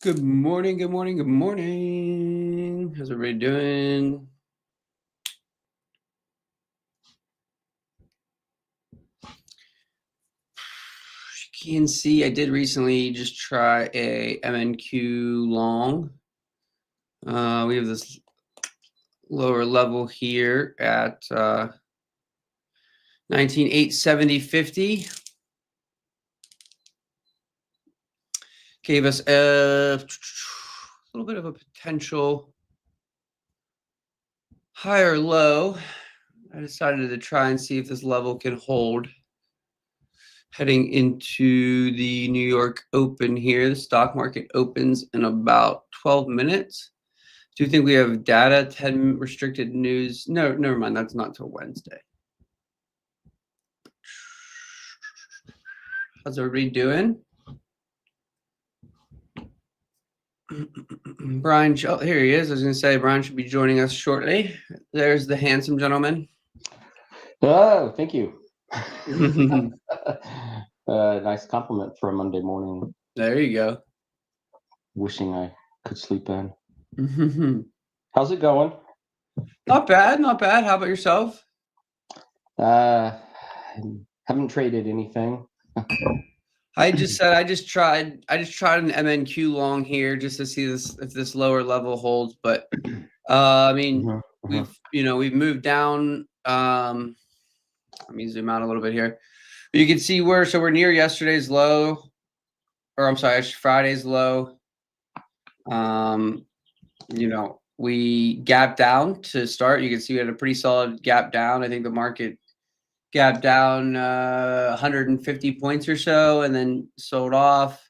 Good morning, good morning, good morning. How's everybody doing? You can see I did recently just try a MNQ long. We have this lower level here at 19,870.50. Gave us a little bit of a potential higher low. I decided to try and see if this level can hold. Heading into the New York Open here. The stock market opens in about 12 minutes. Do you think we have data, 10 restricted news? No, never mind. That's not till Wednesday. How's everybody doing? Brian, oh, here he is. I was going to say Brian should be joining us shortly. There's the handsome gentleman. Oh, thank you. Nice compliment for a Monday morning. There you go. Wishing I could sleep in. How's it going? Not bad, not bad. How about yourself? Haven't traded anything. I just tried an MNQ long here just to see if this lower level holds, but I mean, we've moved down. Let me zoom out a little bit here. You can see we're near yesterday's low, or I'm sorry, Friday's low. We gapped down to start. You can see we had a pretty solid gap down. I think the market gapped down 150 points or so and then sold off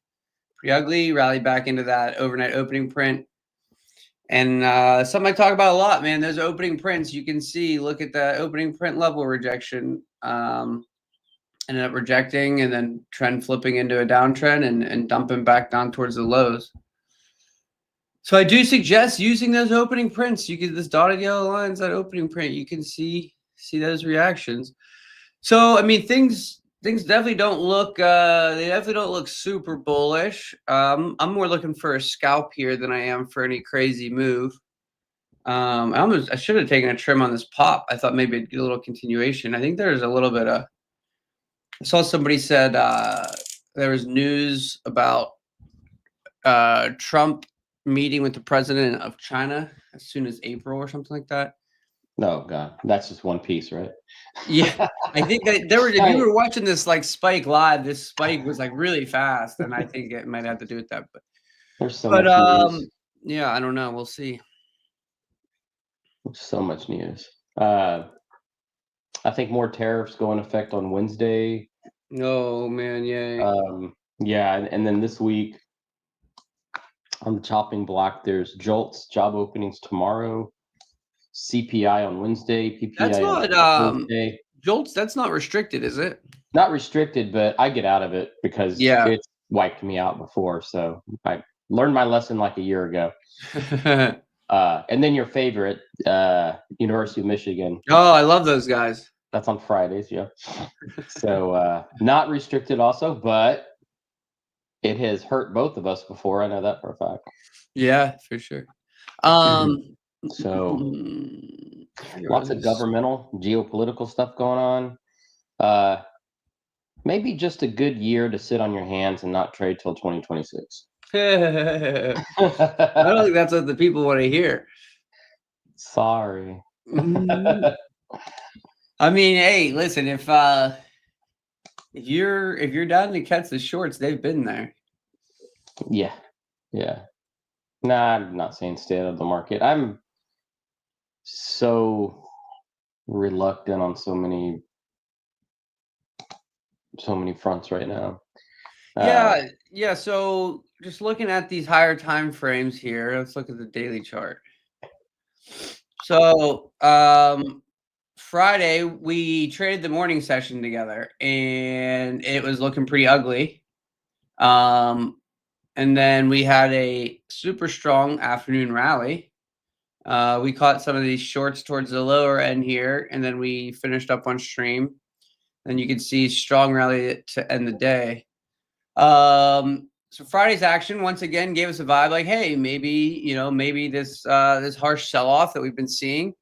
pretty ugly, rallied back into that overnight opening print. And something I talk about a lot, man, those opening prints, you can see, look at the opening print level rejection. Ended up rejecting and then trend flipping into a downtrend and dumping back down towards the lows. So I do suggest using those opening prints. You get this dotted yellow lines, that opening print, you can see those reactions. So I mean, things definitely don't look super bullish. I'm more looking for a scalp here than I am for any crazy move. I should have taken a trim on this pop. I thought maybe it'd get a little continuation. I think there's a little bit of. I saw somebody said there was news about Trump meeting with the president of China as soon as April or something like that. No, God, that's just one piece, right? Yeah, I think that there were. If you were watching this like spike live, this spike was like really fast, and I think it might have to do with that. But there's so much news. Yeah, I don't know. We'll see. So much news. I think more tariffs go in effect on Wednesday. Oh man, yay. Yeah, and then this week on the chopping block, there's JOLTS job openings tomorrow, CPI on Wednesday, PPI on Thursday. JOLTS, that's not restricted, is it? Not restricted, but I get out of it because it's wiped me out before. So I learned my lesson like a year ago. And then your favorite, University of Michigan. Oh, I love those guys. That's on Fridays, yeah. So not restricted also, but it has hurt both of us before. I know that for a fact. Yeah, for sure. So lots of governmental, geopolitical stuff going on. Maybe just a good year to sit on your hands and not trade till 2026. I don't think that's what the people want to hear. Sorry. I mean, hey, listen, if you're down to catch the shorts, they've been there. Yeah. Nah, I'm not saying stay out of the market. I'm so reluctant on so many fronts right now. Yeah. So just looking at these higher time frames here, let's look at the daily chart. So Friday we traded the morning session together, and it was looking pretty ugly. And then we had a super strong afternoon rally. We caught some of these shorts towards the lower end here, and then we finished up on stream. And you can see strong rally to end the day. So Friday's action once again gave us a vibe like, hey, maybe this this harsh sell-off that we've been seeing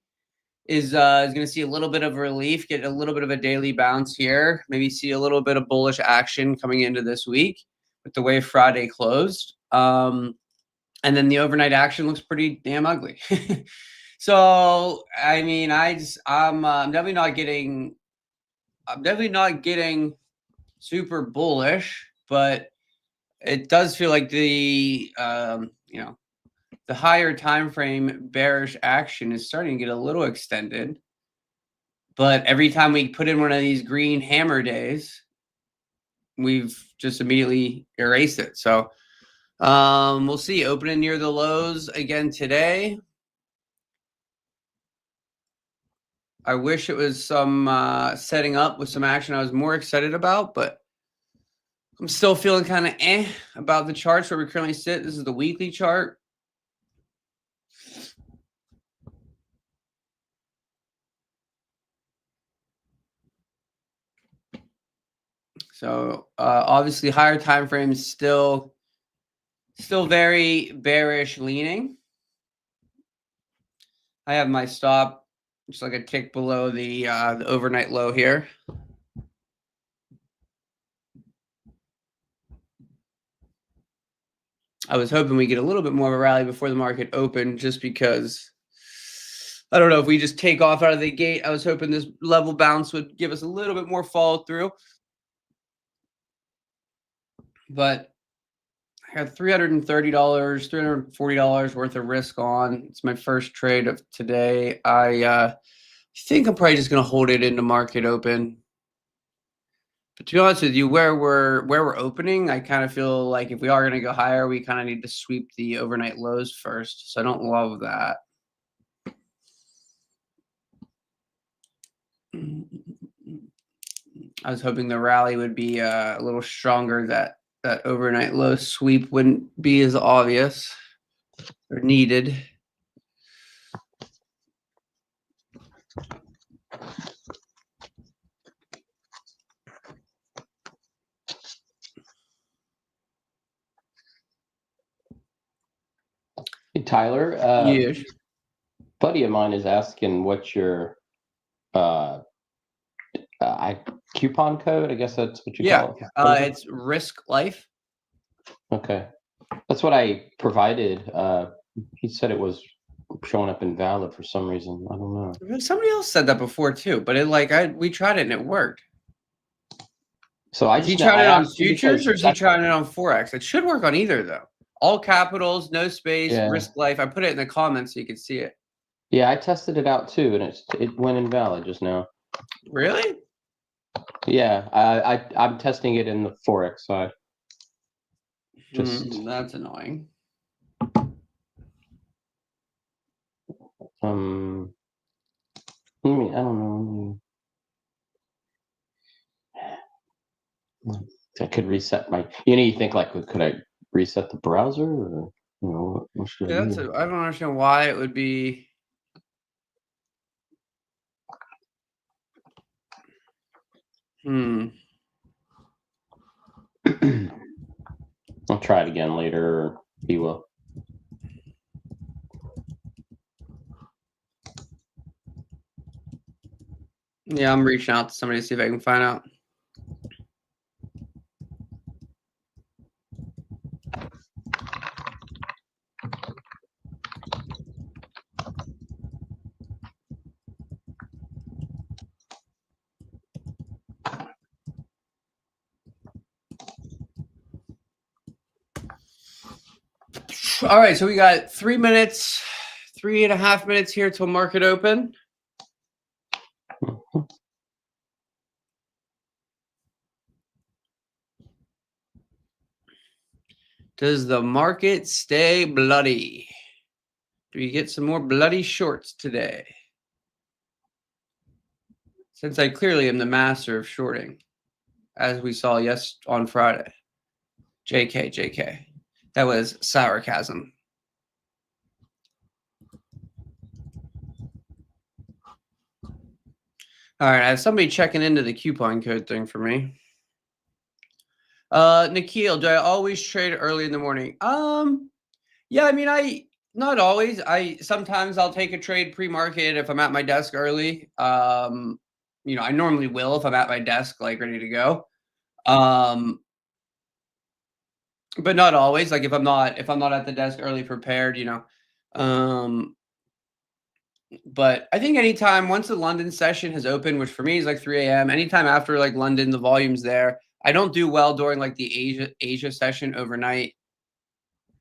is going to see a little bit of relief, get a little bit of a daily bounce here, maybe see a little bit of bullish action coming into this week with the way Friday closed. And then the overnight action looks pretty damn ugly. So I mean, I'm definitely not getting super bullish, but it does feel like the the higher time frame bearish action is starting to get a little extended. But every time we put in one of these green hammer days, we've just immediately erased it. So we'll see. Opening near the lows again today. I wish it was some setting up with some action I was more excited about, but I'm still feeling kind of about the charts where we currently sit. This is the weekly chart. So obviously higher time frames still very bearish leaning. I have my stop just like a tick below the overnight low here. I was hoping we get a little bit more of a rally before the market opened, just because I don't know if we just take off out of the gate. I was hoping this level bounce would give us a little bit more follow through. But I got $330, $340 worth of risk on. It's my first trade of today. I think I'm probably just going to hold it into market open. But to be honest with you, where we're opening, I kind of feel like if we are going to go higher, we kind of need to sweep the overnight lows first. So I don't love that. I was hoping the rally would be a little stronger, that overnight low sweep wouldn't be as obvious or needed. Hey, Tyler, Yes. buddy of mine is asking what your coupon code, I guess that's what you call it. It's Risk Life. Okay. That's what I provided. He said it was showing up invalid for some reason. I don't know. Somebody else said that before too, but we tried it and it worked. So I Is he just trying it on asked you futures because or is he trying it on Forex? It should work on either though. All capitals, no space, Yeah. Risk Life. I put it in the comments so you can see it. Yeah, I tested it out too, and it went invalid just now. Really? Yeah, I'm testing it in the Forex side. That's annoying. I don't know. I could reset my. You think like, could I reset the browser, or what should I do? I don't understand why it would be. I'll try it again later, or he will. Yeah, I'm reaching out to somebody to see if I can find out. All right, so we got 3 minutes, 3.5 minutes here till market open. Does the market stay bloody? Do we get some more bloody shorts today? Since I clearly am the master of shorting, as we saw on Friday. JK. That was sarcasm. All right, I have somebody checking into the coupon code thing for me. Nikhil, do I always trade early in the morning? Yeah, I mean, not always. Sometimes I'll take a trade pre-market if I'm at my desk early. I normally will if I'm at my desk, like ready to go. But not always. Like if I'm not at the desk early prepared, But I think anytime once the London session has opened, which for me is like 3 a.m., anytime after like London, the volume's there. I don't do well during like the Asia session overnight.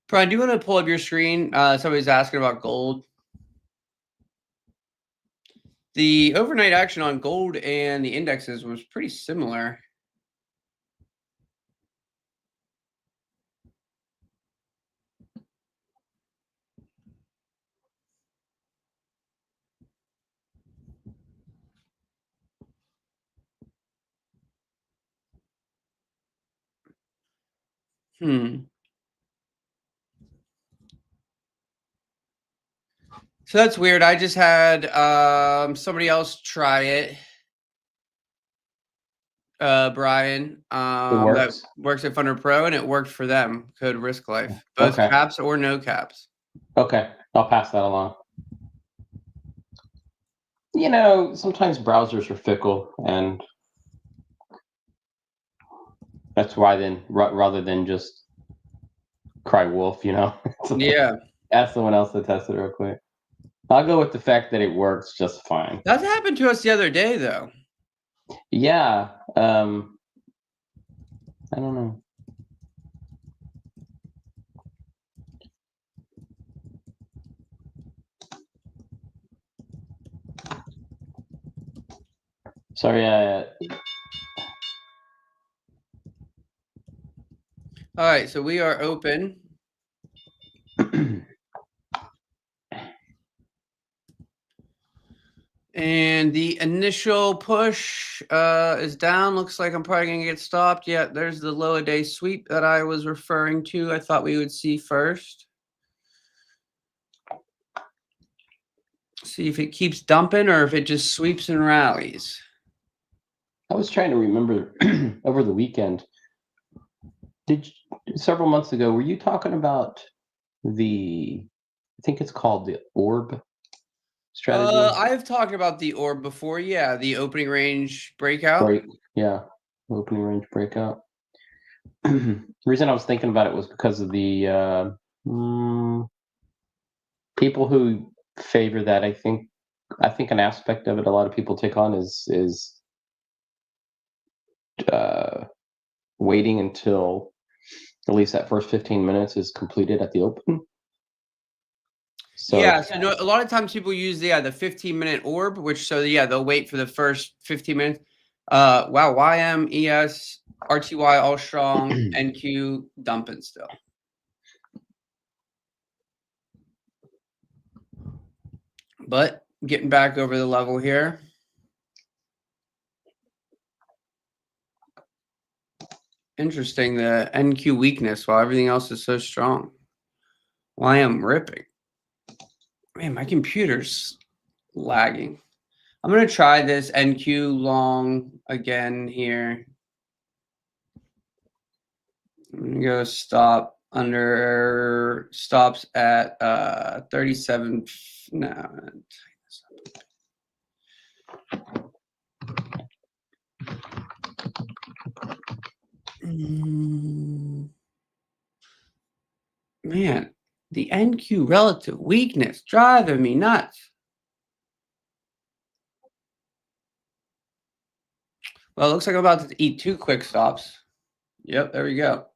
Brian, do you want to pull up your screen? Somebody's asking about gold. The overnight action on gold and the indexes was pretty similar. So that's weird. I just had somebody else try it. Brian, that works at FunderPro, and it worked for them. Code Risk Life, both caps or no caps. Okay, I'll pass that along. Sometimes browsers are fickle, and that's why then, rather than just cry wolf, Yeah. Ask someone else to test it real quick. I'll go with the fact that it works just fine. That happened to us the other day, though. Yeah. I don't know. Sorry. All right, so we are open. And the initial push is down. Looks like I'm probably going to get stopped. Yeah, there's the low a day sweep that I was referring to. I thought we would see first. See if it keeps dumping or if it just sweeps and rallies. I was trying to remember over the weekend. Several months ago, were you talking about I think it's called the orb strategy? I've talked about the orb before. Yeah, the opening range breakout. Yeah, opening range breakout. The reason I was thinking about it was because of the people who favor that. I think an aspect of it a lot of people take on is waiting until at least that first 15 minutes is completed at the open. So a lot of times people use the 15-minute orb, they'll wait for the first 15 minutes. Wow, YM, ES, RTY all strong, NQ dumping still. But getting back over the level here. Interesting, the NQ weakness while everything else is so strong. YM ripping. Man, my computer's lagging. I'm going to try this NQ long again here. I'm going to go stop under stops at 37. No. Man, the NQ relative weakness driving me nuts. Well, it looks like I'm about to eat 2 quick stops. Yep, there we go.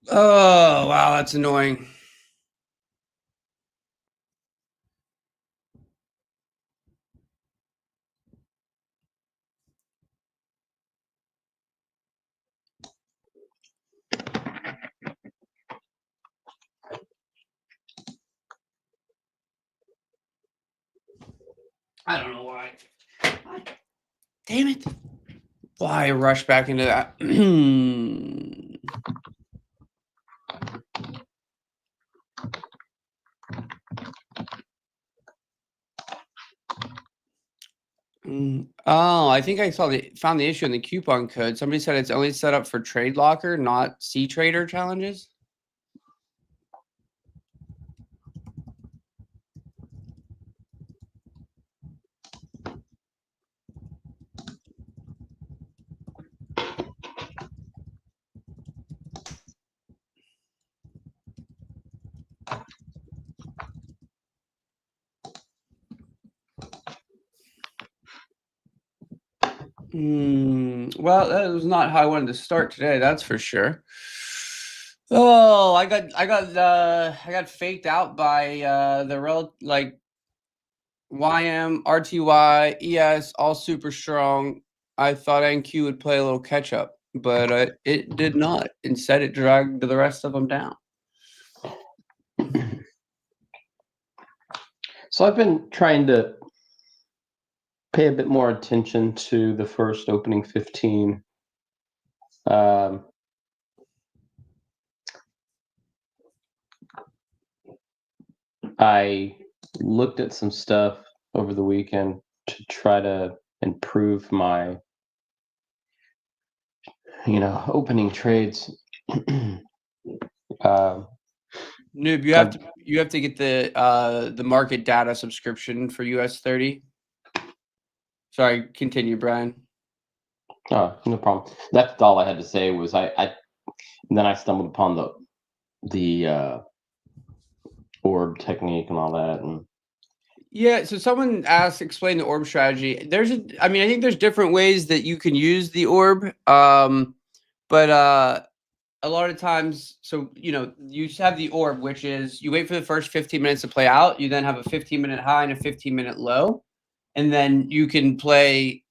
Oh, wow, that's annoying. I don't know why. Damn it. Why rush back into that? Oh, I think I found the issue in the coupon code. Somebody said it's only set up for Trade Locker, not C Trader challenges. Well, that was not how I wanted to start today. That's for sure. Oh, I got faked out by the YM, RTY, ES, all super strong. I thought NQ would play a little catch up, but it did not. Instead, it dragged the rest of them down. So I've been trying to pay a bit more attention to the first opening 15. I looked at some stuff over the weekend to try to improve my, opening trades. Noob, you have to get the market data subscription for US 30. Sorry, continue, Brian. Oh, no problem. That's all I had to say was and then I stumbled upon the orb technique and all that. And yeah, so someone asked, explain the orb strategy. I think there's different ways that you can use the orb. But a lot of times, so you have the orb, which is you wait for the first 15 minutes to play out. You then have a 15-minute high and a 15-minute low, and then you can play.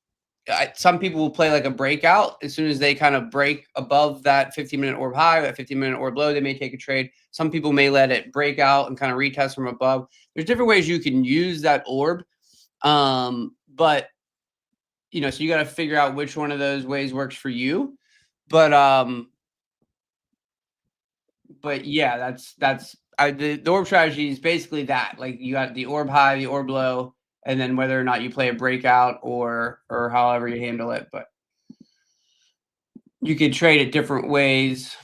Some people will play like a breakout. As soon as they kind of break above that 15-minute orb high, that 15-minute orb low, they may take a trade. Some people may let it break out and kind of retest from above. There's different ways you can use that orb. But so you got to figure out which one of those ways works for you. But yeah, the orb strategy is basically that. Like you got the orb high, the orb low, and then whether or not you play a breakout or however you handle it. But you could trade it different ways.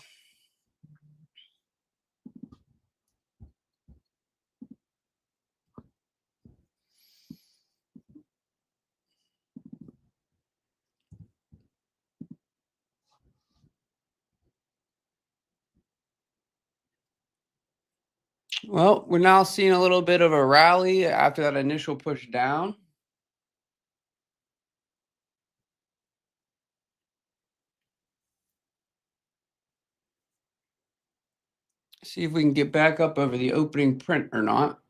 Well, we're now seeing a little bit of a rally after that initial push down. See if we can get back up over the opening print or not.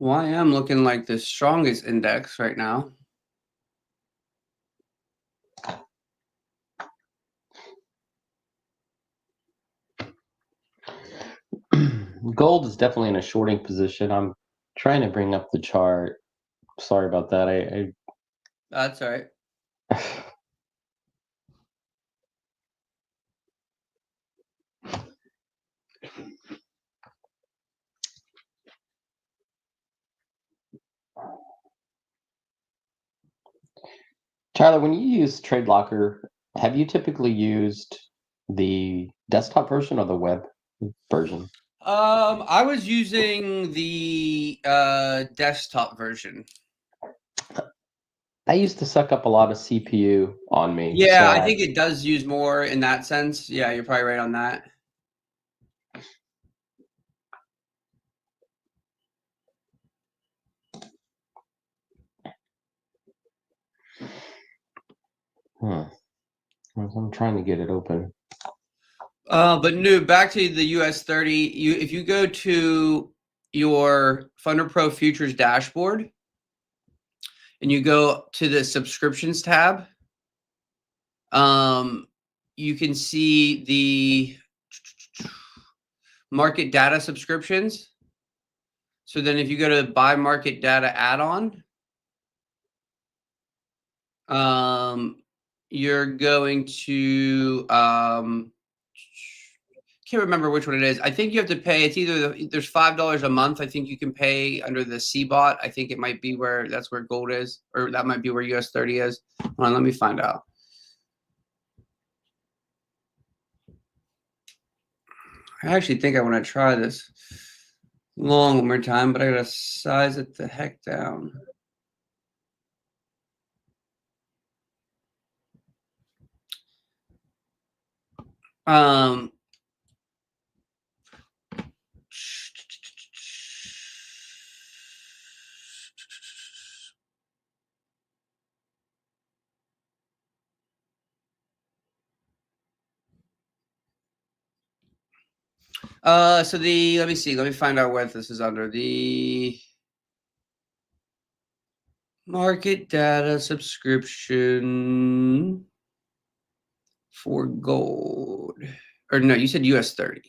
YM looking like the strongest index right now. gold is definitely in a shorting position. I'm trying to bring up the chart. Sorry about that. That's all right. Tyler, when you use Trade Locker, have you typically used the desktop version or the web version? I was using the desktop version. That used to suck up a lot of CPU on me. Yeah, I think it does use more in that sense. Yeah, you're probably right on that. I'm trying to get it open. But no, back to the US 30. If you go to your FunderPro Futures dashboard and you go to the subscriptions tab, you can see the market data subscriptions. So then if you go to buy market data add-on, you're going to can't remember which one it is. I think you have to pay. It's either there's $5 a month. I think you can pay under the CBOT. I think it might be where that's where gold is, or that might be where US 30 is. Hold on, let me find out. I actually think I want to try this long one more time, but I gotta size it the heck down. So let me see. Let me find out what this is under. The market data subscription for gold. Or no, you said US 30.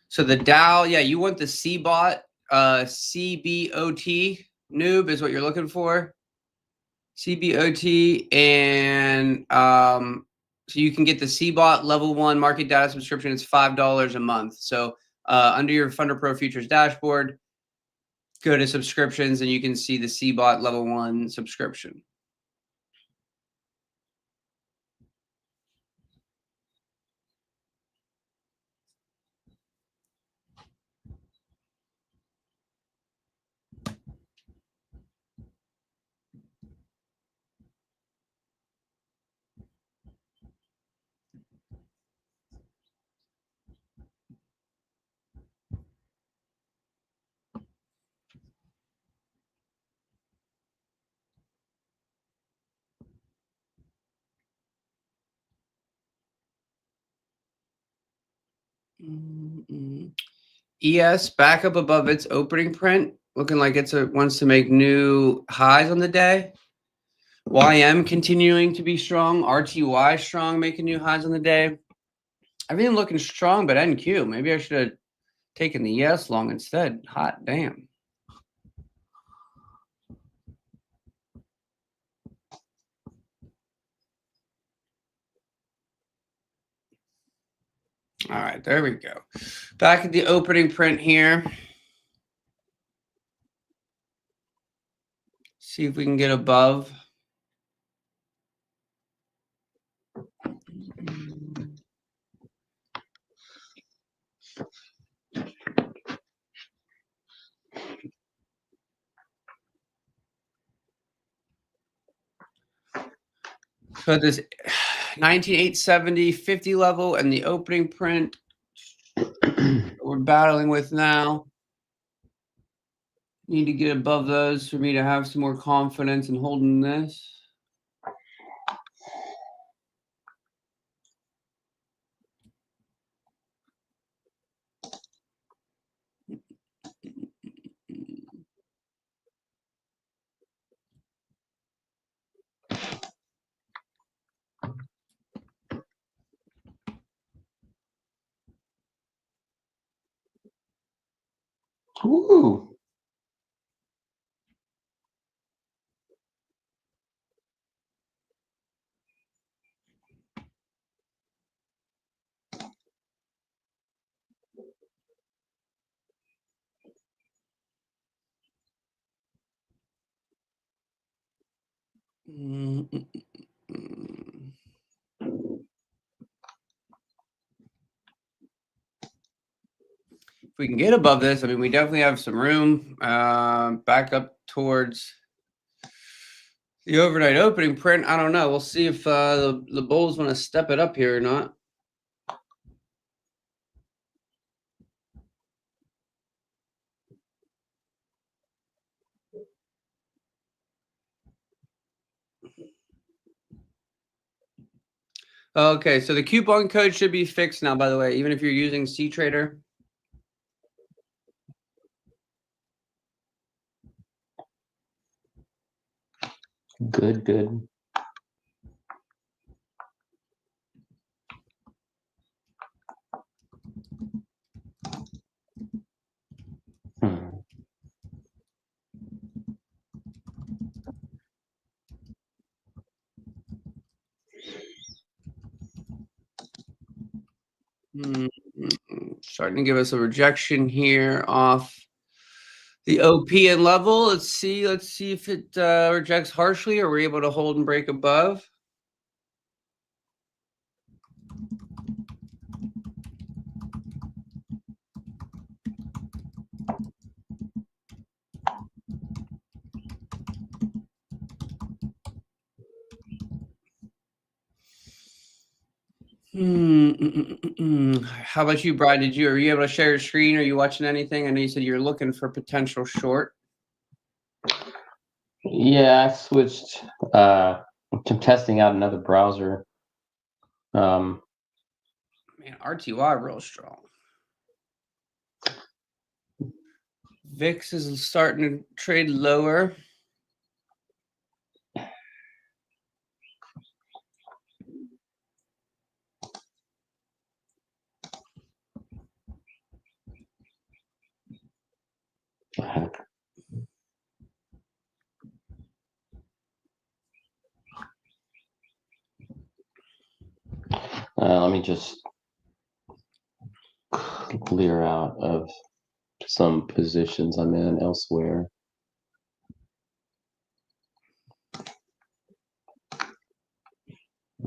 So the Dow, yeah, you want the CBOT, CBOT noob is what you're looking for. CBOT, and so you can get the CBOT level 1 market data subscription. It's $5 a month. So under your FunderPro Futures dashboard, go to subscriptions and you can see the CBOT level 1 subscription. ES back up above its opening print, looking like it's wants to make new highs on the day. YM continuing to be strong. RTY strong, making new highs on the day. Everything looking strong, but NQ. Maybe I should have taken the ES long instead. Hot damn. All right, there we go. Back at the opening print here. See if we can get above. So this 19,870 50 level and the opening print we're battling with now. Need to get above those for me to have some more confidence in holding this. Ooh. If we can get above this, I mean, we definitely have some room back up towards the overnight opening print. I don't know. We'll see if the bulls want to step it up here or not. Okay, so the coupon code should be fixed now, by the way, even if you're using CTrader. Good, good. Starting to give us a rejection here off the OP and level. Let's see if it rejects harshly or we're able to hold and break above. How about you, Brian? Are you able to share your screen? Are you watching anything? I know you said you're looking for potential short. Yeah, I switched. I'm testing out another browser. Man, RTY real strong. VIX is starting to trade lower. Let me just clear out of some positions I'm in elsewhere.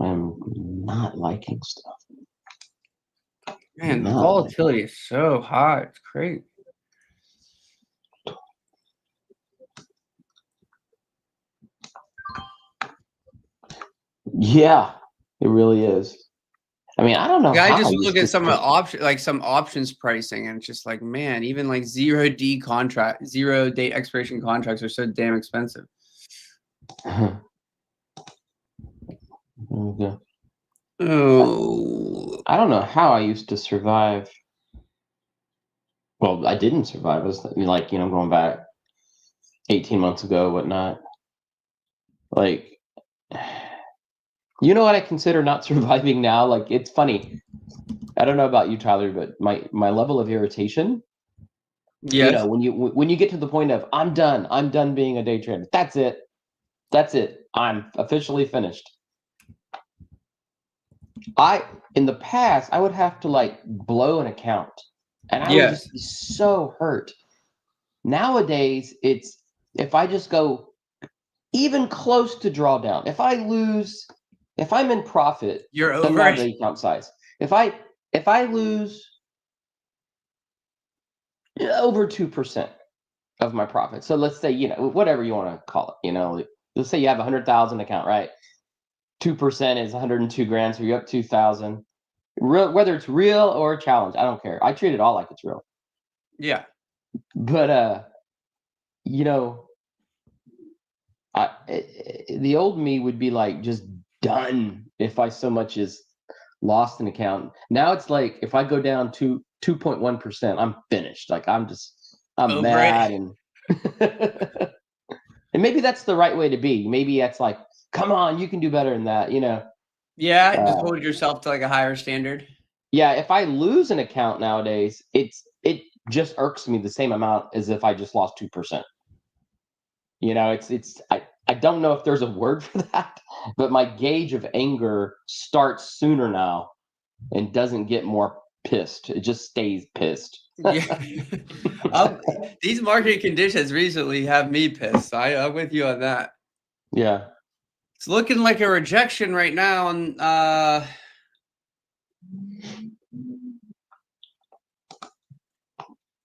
I'm not liking stuff. Man, the volatility is so high. It's crazy. Yeah, it really is. I mean, I don't know. Yeah, I just look at some options pricing, and it's just like, man, even like 0D contract, 0 date expiration contracts are so damn expensive. Okay. Oh, I don't know how I used to survive. Well, I didn't survive. I was like, going back 18 months ago, whatnot. Like, you know what I consider not surviving now? Like, it's funny. I don't know about you, Tyler, but my level of irritation. yes. When you get to the point of I'm done being a day trader. That's it. I'm officially finished. In the past, I would have to like blow an account, and I would just be so hurt. Nowadays, it's if I just go even close to drawdown, if I'm in profit, You're doesn't over matter it. the account size. If I lose over 2% of my profit, so let's say whatever you want to call it, let's say you have 100,000 account, right? 2% is 102 grand, so you're up 2,000. Whether it's real or a challenge, I don't care. I treat it all like it's real. Yeah. But the old me would be like just done if I so much as lost an account. Now it's like if I go down to 2.1%, I'm finished. Like I'm Over mad it. and and maybe that's the right way to be. Maybe that's like, come on, you can do better than that, Yeah, just hold yourself to like a higher standard. Yeah, if I lose an account nowadays, it just irks me the same amount as if I just lost 2%. I don't know if there's a word for that, but my gauge of anger starts sooner now and doesn't get more pissed. It just stays pissed. Yeah. These market conditions recently have me pissed. I'm with you on that. Yeah. It's looking like a rejection right now, and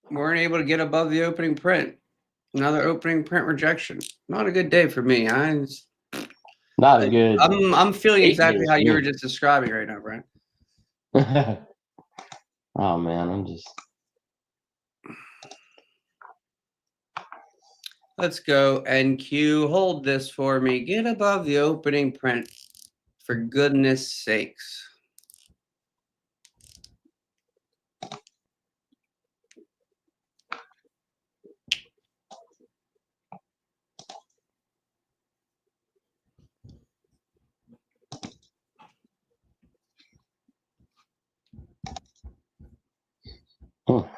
weren't able to get above the opening print. Another opening print rejection. Not a good day for me. Not a good. I'm feeling exactly how you were me. just describing right now, Brian. Oh man, I'm just. Let's go NQ. Hold this for me. Get above the opening print. For goodness sakes. Oh.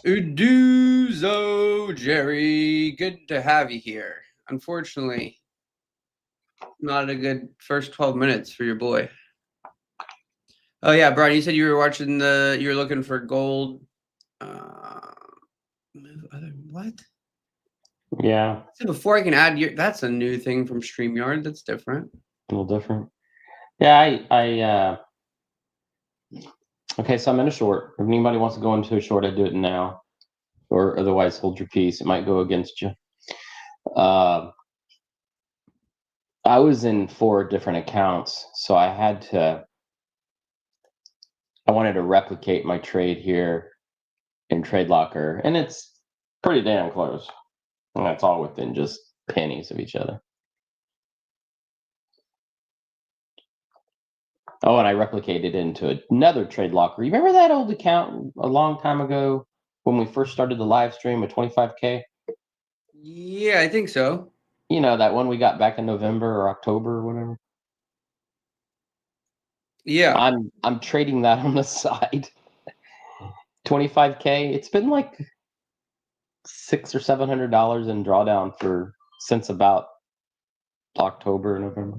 Uduzo, Jerry, good to have you here. Unfortunately, not a good first 12 minutes for your boy. Oh yeah, Brian, you said you were watching you were looking for gold. What? Yeah. So before I can add that's a new thing from StreamYard. That's different. A little different. Yeah, okay, so I'm in a short. If anybody wants to go into a short, I do it now. Or otherwise hold your peace. It might go against you. I was in 4 different accounts, so I wanted to replicate my trade here in Trade Locker, and it's pretty damn close. And that's all within just pennies of each other. Oh, and I replicated into another Trade Locker. You remember that old account a long time ago when we first started the live stream at 25K? Yeah, I think so. You know, that one we got back in November or October or whatever? Yeah. I'm trading that on the side. 25K. It's been like $600 or $700 in drawdown since about October, November.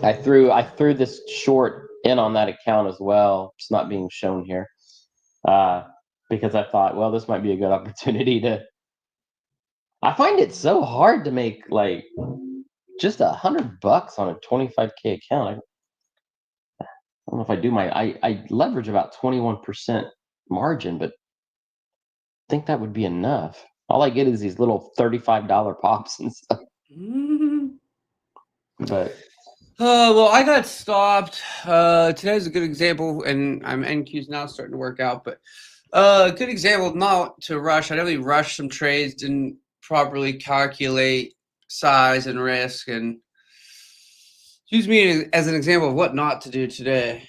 I threw this short in on that account as well. It's not being shown here because I thought, well, this might be a good opportunity to. I find it so hard to make like just $100 on a 25K account. I don't know if I do I leverage about 21% margin, but I think that would be enough. All I get is these little $35 pops and stuff. But well, I got stopped. Today's a good example, and I'm NQ's now starting to work out, but a good example of not to rush. I definitely rushed some trades, didn't properly calculate size and risk, and use me as an example of what not to do today.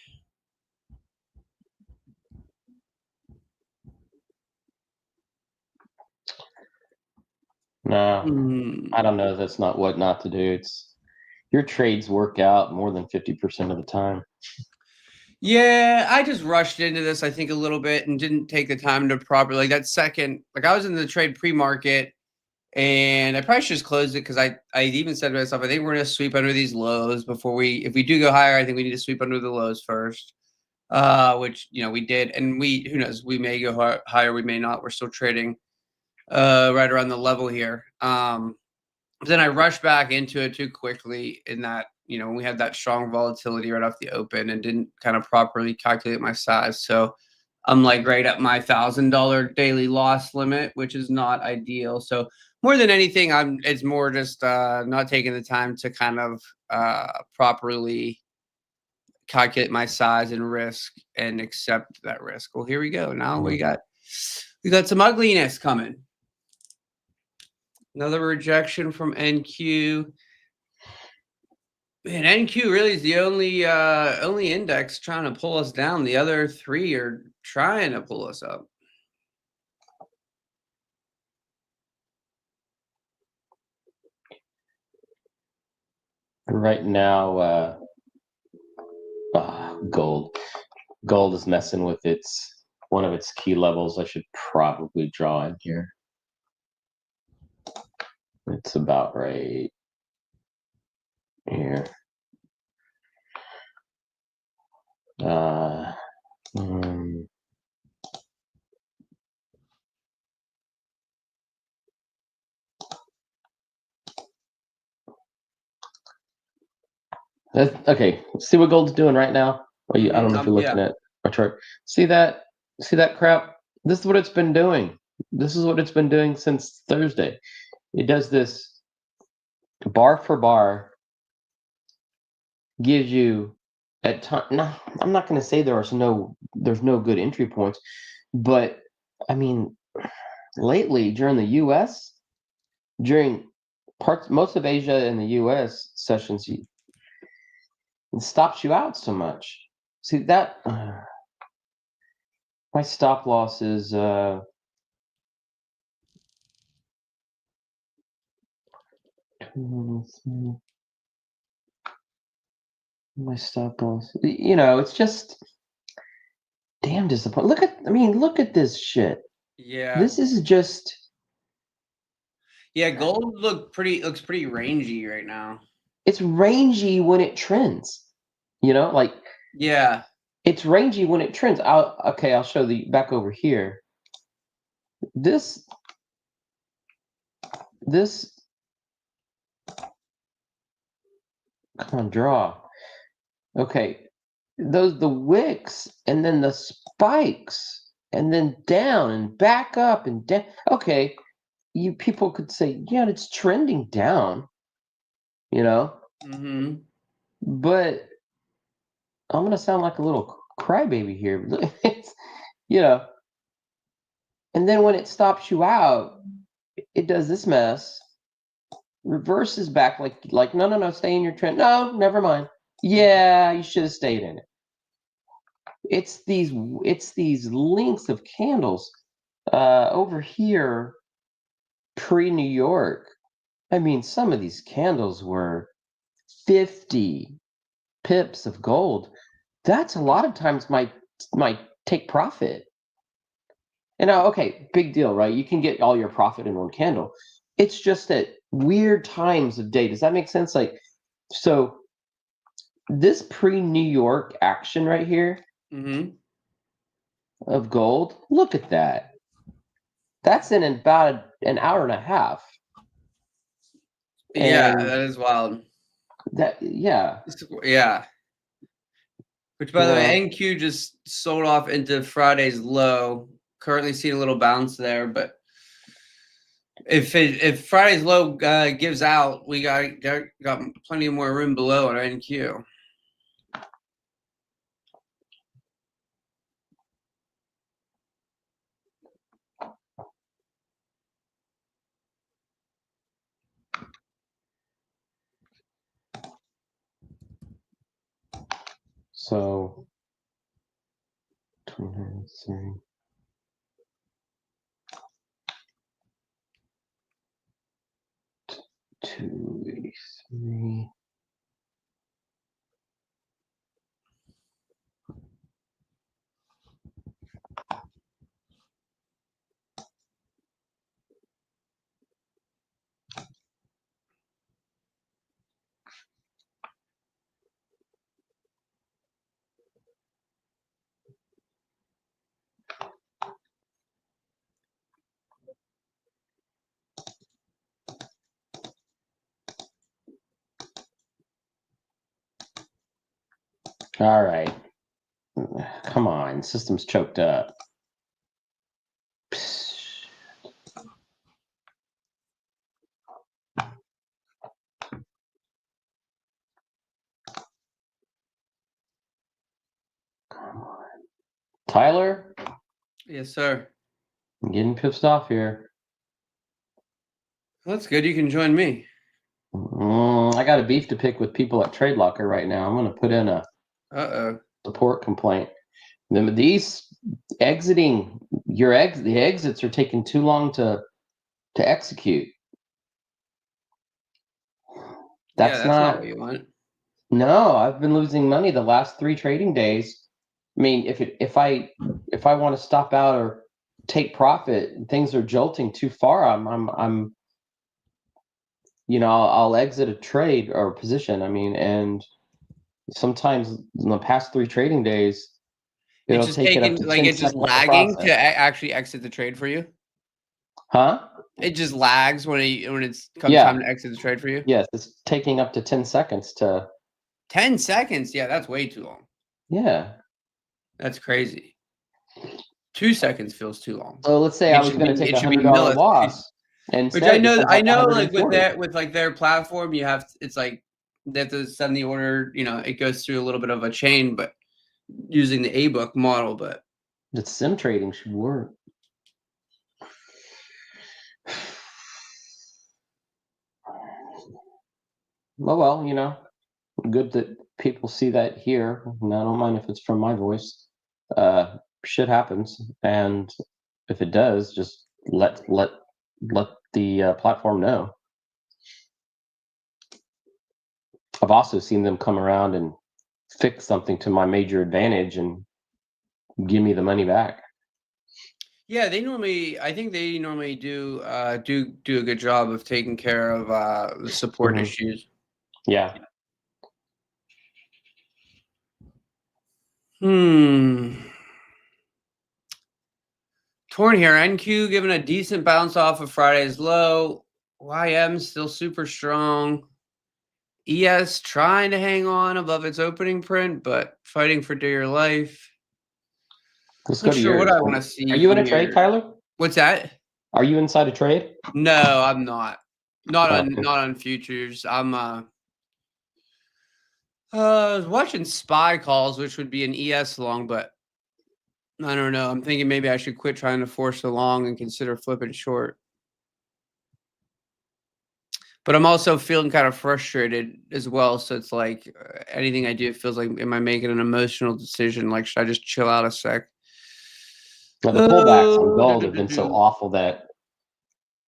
no, I don't know. That's not what not to do. It's your trades work out more than 50% of the time. Yeah, I just rushed into this, I think, a little bit and didn't take the time to properly like that second. Like I was in the trade pre-market, and I probably should just close it because I even said to myself, I think we're gonna sweep under these lows before if we do go higher, I think we need to sweep under the lows first. Which we did, and who knows, we may go higher, we may not. We're still trading right around the level here. Then I rushed back into it too quickly in that, when we had that strong volatility right off the open and didn't kind of properly calculate my size. So I'm like right at my $1,000 daily loss limit, which is not ideal. So more than anything, it's more just not taking the time to kind of properly calculate my size and risk and accept that risk. Well, here we go. Now we got some ugliness coming. Another rejection from NQ. Man, NQ really is the only index trying to pull us down. The other 3 are trying to pull us up. Right now, gold is messing with one of its key levels. I should probably draw in here. It's about right here. Okay, see what gold's doing right now? I don't know if you're looking at my chart. See that crap? This is what it's been doing. This is what it's been doing since Thursday. It does this bar for bar gives you at time. No, I'm not going to say there's no good entry points, but I mean, lately during the U.S. during most of Asia and the U.S. sessions, it stops you out so much. See that my stop loss is my stop loss. It's just damn disappointing. Look at this shit. Yeah. This is just. Yeah, gold looks pretty rangy right now. It's rangy when it trends. Yeah. It's rangy when it trends. I'll show the back over here. This come on, draw. Okay. The wicks and then the spikes and then down and back up and down. Okay. You people could say, yeah, it's trending down, Mm-hmm. but I'm gonna sound like a little crybaby here. It's, and then when it stops you out, it does this mess, reverses back like no, stay in your trend. No, never mind. Yeah, you should have stayed in it. It's these links of candles over here pre-New York. I mean, some of these candles were 50 pips of gold. That's a lot of times my take profit. And now, okay, big deal, right? You can get all your profit in one candle. It's just at weird times of day. Does that make sense? So this pre-New York action right here of gold, look at that. That's in about an hour and a half. Yeah, that is wild. Yeah. Which, by the way, NQ just sold off into Friday's low. Currently seeing a little bounce there, but if Friday's low gives out, we got plenty of more room below on NQ. So 283. $283. All right. Come on, system's choked up. Come on. Tyler? Yes, sir. I'm getting pissed off here. Well, that's good. You can join me. I got a beef to pick with people at Trade Locker right now. I'm going to put in a support complaint. These exiting the exits are taking too long to execute. That's not what you want. No, I've been losing money the last 3 trading days. I mean, if I want to stop out or take profit, things are jolting too far. I'll exit a trade or a position. I mean, and sometimes in the past 3 trading days, it'll take it up to 10 it's just seconds lagging to actually exit the trade for you. Huh? It just lags when it's time to exit the trade for you. Yes, it's taking up to 10 seconds to. 10 seconds? Yeah, that's way too long. Yeah. That's crazy. 2 seconds feels too long. So let's say I was going to take a $100 loss. Which I know like with their platform, it's like They have to send the order, it goes through a little bit of a chain, but using the A-book model, but the sim trading should work. Well, good that people see that here. And I don't mind if it's from my voice. Shit happens, and if it does, just let the platform know. I've also seen them come around and fix something to my major advantage and give me the money back. Yeah, I think they normally do a good job of taking care of the support issues. Yeah. Torn here. NQ given a decent bounce off of Friday's low. YM still super strong. ES trying to hang on above its opening print, but fighting for dear life. Let's Not go to sure yours. what I want to see. Are you in a trade, Tyler? What's that? Are you inside a trade? No, I'm not. Not on futures. I'm I was watching SPY calls, which would be an ES long, but I don't know. I'm thinking maybe I should quit trying to force the long and consider flipping short. But I'm also feeling kind of frustrated as well. So it's like anything I do feels like, am I making an emotional decision? Like, should I just chill out a sec? Well, the pullbacks on gold have been so awful that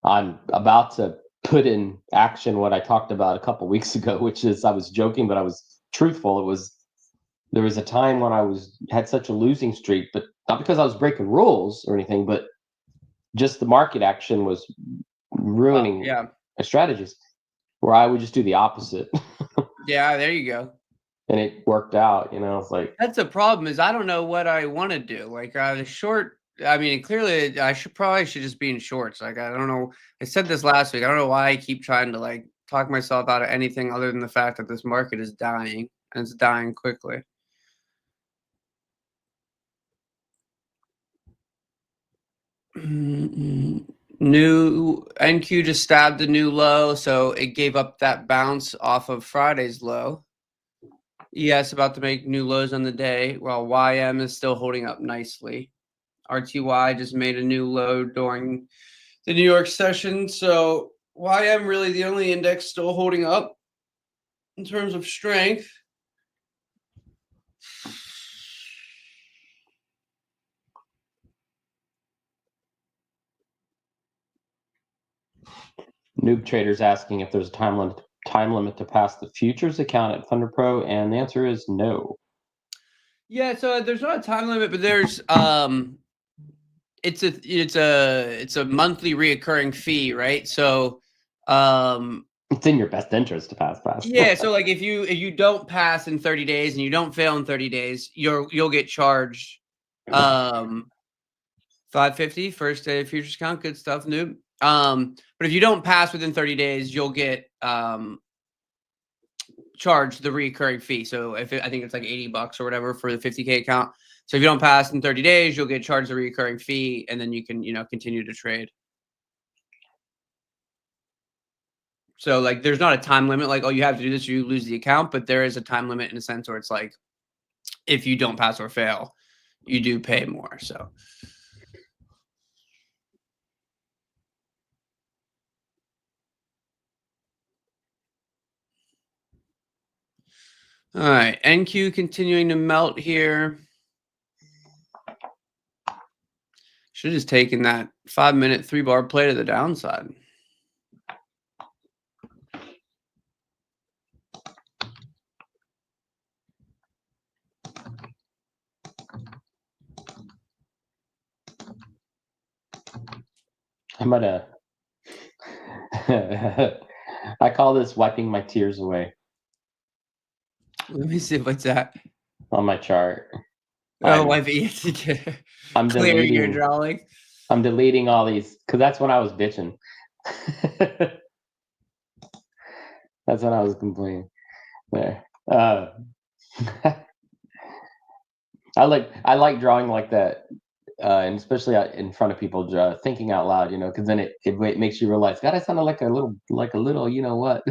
I'm about to put in action what I talked about a couple weeks ago, which is I was joking, but I was truthful. There was a time when I had such a losing streak, but not because I was breaking rules or anything, but just the market action was ruining my strategies, where I would just do the opposite. Yeah, there you go. And it worked out, it's like that's the problem is I don't know what I want to do. Like the short, I mean, clearly I should just be in shorts. Like I don't know. I said this last week. I don't know why I keep trying to like talk myself out of anything other than the fact that this market is dying and it's dying quickly. New NQ just stabbed a new low, so it gave up that bounce off of Friday's low. ES about to make new lows on the day, while YM is still holding up nicely. RTY just made a new low during the New York session, so YM really the only index still holding up in terms of strength. Noob Trader's asking if there's a time limit to pass the futures account at FunderPro, and the answer is no. Yeah, so there's not a time limit, but there's it's a monthly reoccurring fee, right? So it's in your best interest to pass. Yeah, so like if you don't pass in 30 days and you don't fail in 30 days, you'll get charged $550 first day of futures count. Good stuff, noob. But if you don't pass within 30 days, you'll get charged the recurring fee. So I think it's like $80 or whatever for the 50K account. So if you don't pass in 30 days, you'll get charged the recurring fee, and then you can continue to trade. So like there's not a time limit like, oh, you have to do this or you lose the account, but there is a time limit in a sense where it's like if you don't pass or fail, you do pay more. So all right, NQ continuing to melt here. Should have just taken that 5-minute 3-bar play to the downside. I'm gonna I call this wiping my tears away. Let me see what's that on my chart. Oh, I'm clearing your drawing. I'm deleting all these because that's when I was bitching. That's when I was complaining. There. I like drawing like that, and especially in front of people, thinking out loud, because then it makes you realize, God, I sounded like a little, you know what.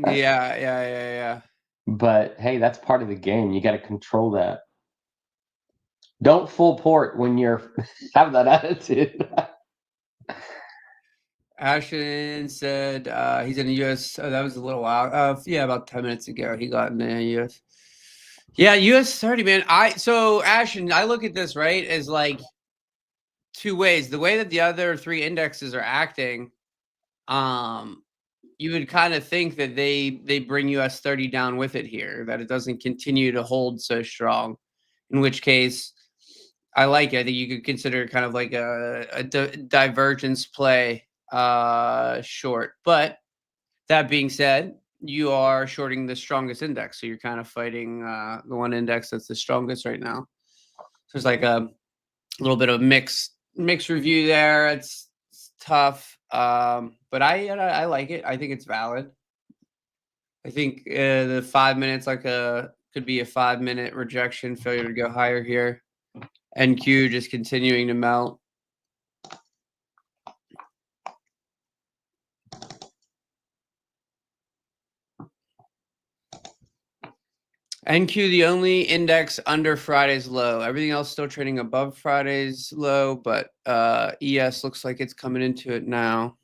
Yeah. But hey, that's part of the game. You got to control that. Don't full port when you're have that attitude. Ashton said he's in the U.S. Oh, that was a little while. Yeah, about 10 minutes ago he got in the U.S. Yeah, U.S. 30, man. So Ashton, I look at this right as like two ways. The way that the other three indexes are acting, you would kind of think that they bring US 30 down with it here, that it doesn't continue to hold so strong. In which case, I like it. I think you could consider kind of like a divergence play short. But that being said, you are shorting the strongest index, so you're kind of fighting the one index that's the strongest right now. So there's like a little bit of mixed review there. It's tough, but I like it. I think it's valid. I think the 5 minutes could be a 5-minute rejection, failure to go higher here. NQ just continuing to melt. NQ, the only index under Friday's low. Everything else still trading above Friday's low, but ES looks like it's coming into it now.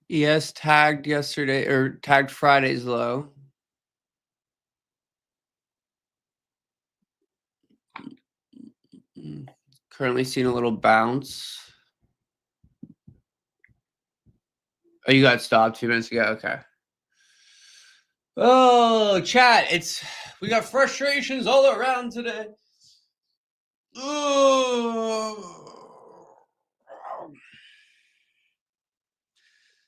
ES tagged yesterday or tagged Friday's low. Currently seeing a little bounce. Oh, you got stopped 2 minutes ago. Okay. Oh, chat. We got frustrations all around today. Oh.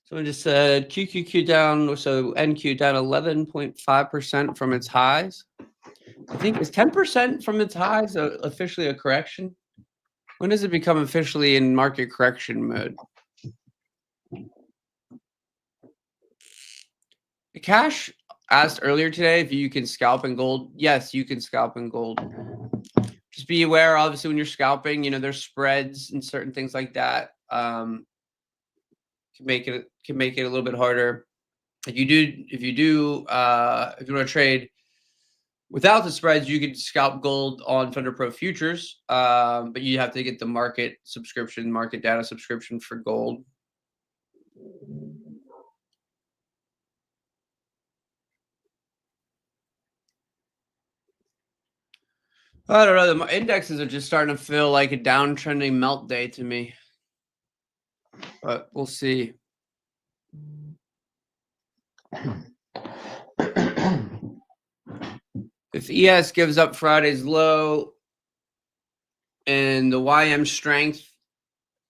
Someone just said QQQ down, so NQ down 11.5% from its highs. I think is 10% from its highs officially a correction? When does it become officially in market correction mode? Cash asked earlier today if you can scalp in gold. Yes, you can scalp in gold. Just be aware, obviously, when you're scalping, there's spreads and certain things like that. Can make it a little bit harder. If you want to trade without the spreads, you could scalp gold on FunderPro futures, but you have to get the market data subscription for gold. I don't know. The indexes are just starting to feel like a downtrending melt day to me, but we'll see. If ES gives up Friday's low and the YM strength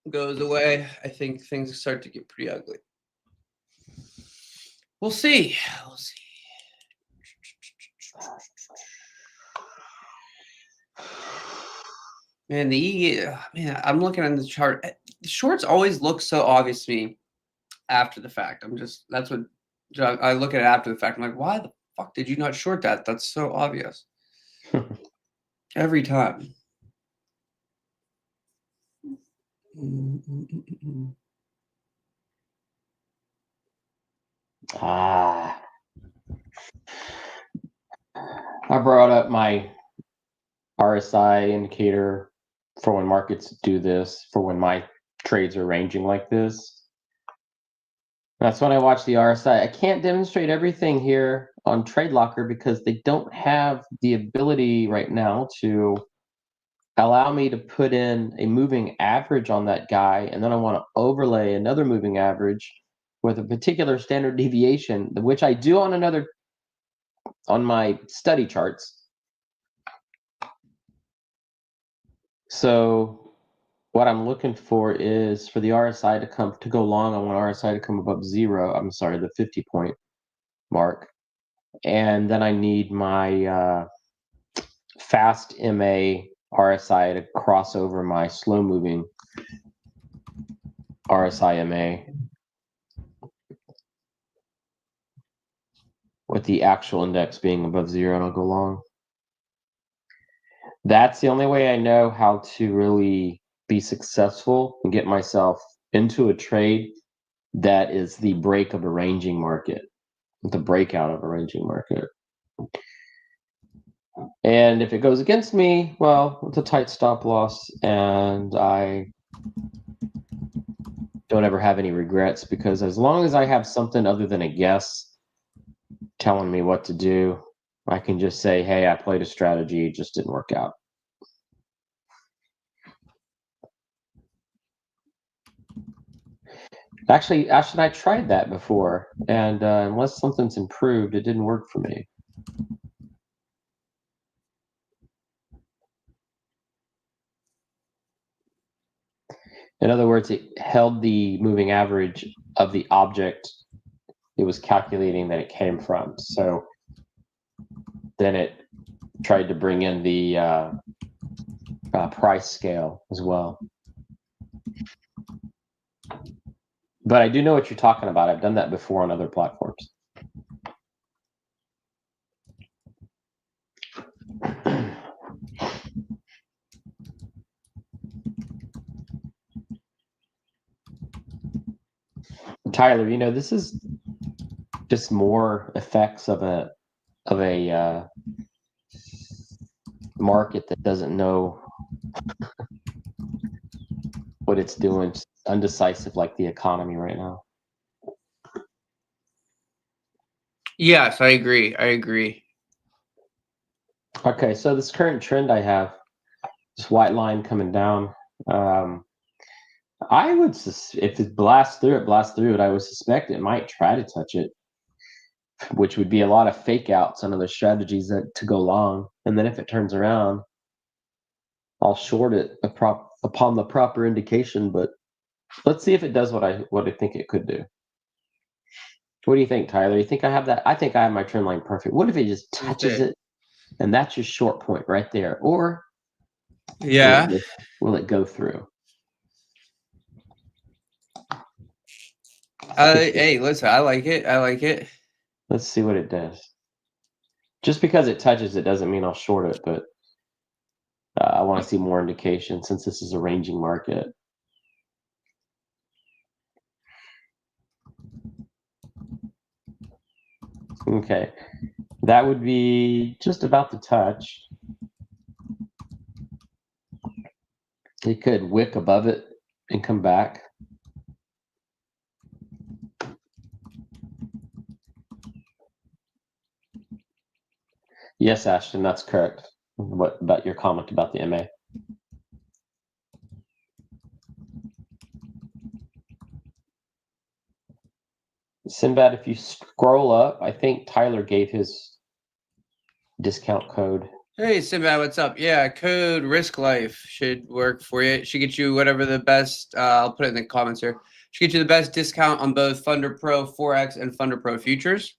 goes away, I think things start to get pretty ugly. We'll see. Man, I'm looking at the chart. The shorts always look so obvious to me after the fact. That's what I look at it after the fact. I'm like, why the fuck did you not short that? That's so obvious. Every time. I brought up my RSI indicator for when markets do this, for when my trades are ranging like this. That's when I watch the RSI. I can't demonstrate everything here on TradeLocker because they don't have the ability right now to allow me to put in a moving average on that guy, and then I want to overlay another moving average with a particular standard deviation, which I do on my study charts. So what I'm looking for is for the RSI to go long. I want RSI to come above 0. I'm sorry, the 50-point mark, and then I need my fast MA RSI to cross over my slow moving RSI MA with the actual index being above 0, and I'll go long. That's the only way I know how to really be successful and get myself into a trade that is the break of a ranging market, the breakout of a ranging market. And if it goes against me, well, it's a tight stop loss, and I don't ever have any regrets, because as long as I have something other than a guess telling me what to do, I can just say, hey, I played a strategy, it just didn't work out. Actually, I tried that before, and unless something's improved, it didn't work for me. In other words, it held the moving average of the object it was calculating that it came from. So then it tried to bring in the price scale as well. But I do know what you're talking about. I've done that before on other platforms. Tyler, you know, this is just more effects of a market that doesn't know what it's doing, it's undecisive like the economy right now. Yes, I agree. I agree. Okay, so this current trend I have, this white line coming down, I would, if it blasts through it, I would suspect it might try to touch it, which would be a lot of fake outs on other strategies to go long. And then if it turns around, I'll short it upon the proper indication. But let's see if it does what I think it could do. What do you think, Tyler? You think I have that? I think I have my trend line perfect. What if it just touches it, and that's your short point right there? Or yeah, will it go through? Hey, listen, I like it. I like it. Let's see what it does. Just because it touches it doesn't mean I'll short it, but I want to see more indication since this is a ranging market. Okay, that would be just about the touch. It could wick above it and come back. Yes, Ashton, that's correct. What about your comment about the MA? Sinbad, if you scroll up, I think Tyler gave his discount code. Hey, Sinbad, what's up? Yeah, code Risk Life should work for you. It should get you whatever the best, I'll put it in the comments here. Should get you the best discount on both FunderPro Forex and FunderPro Futures.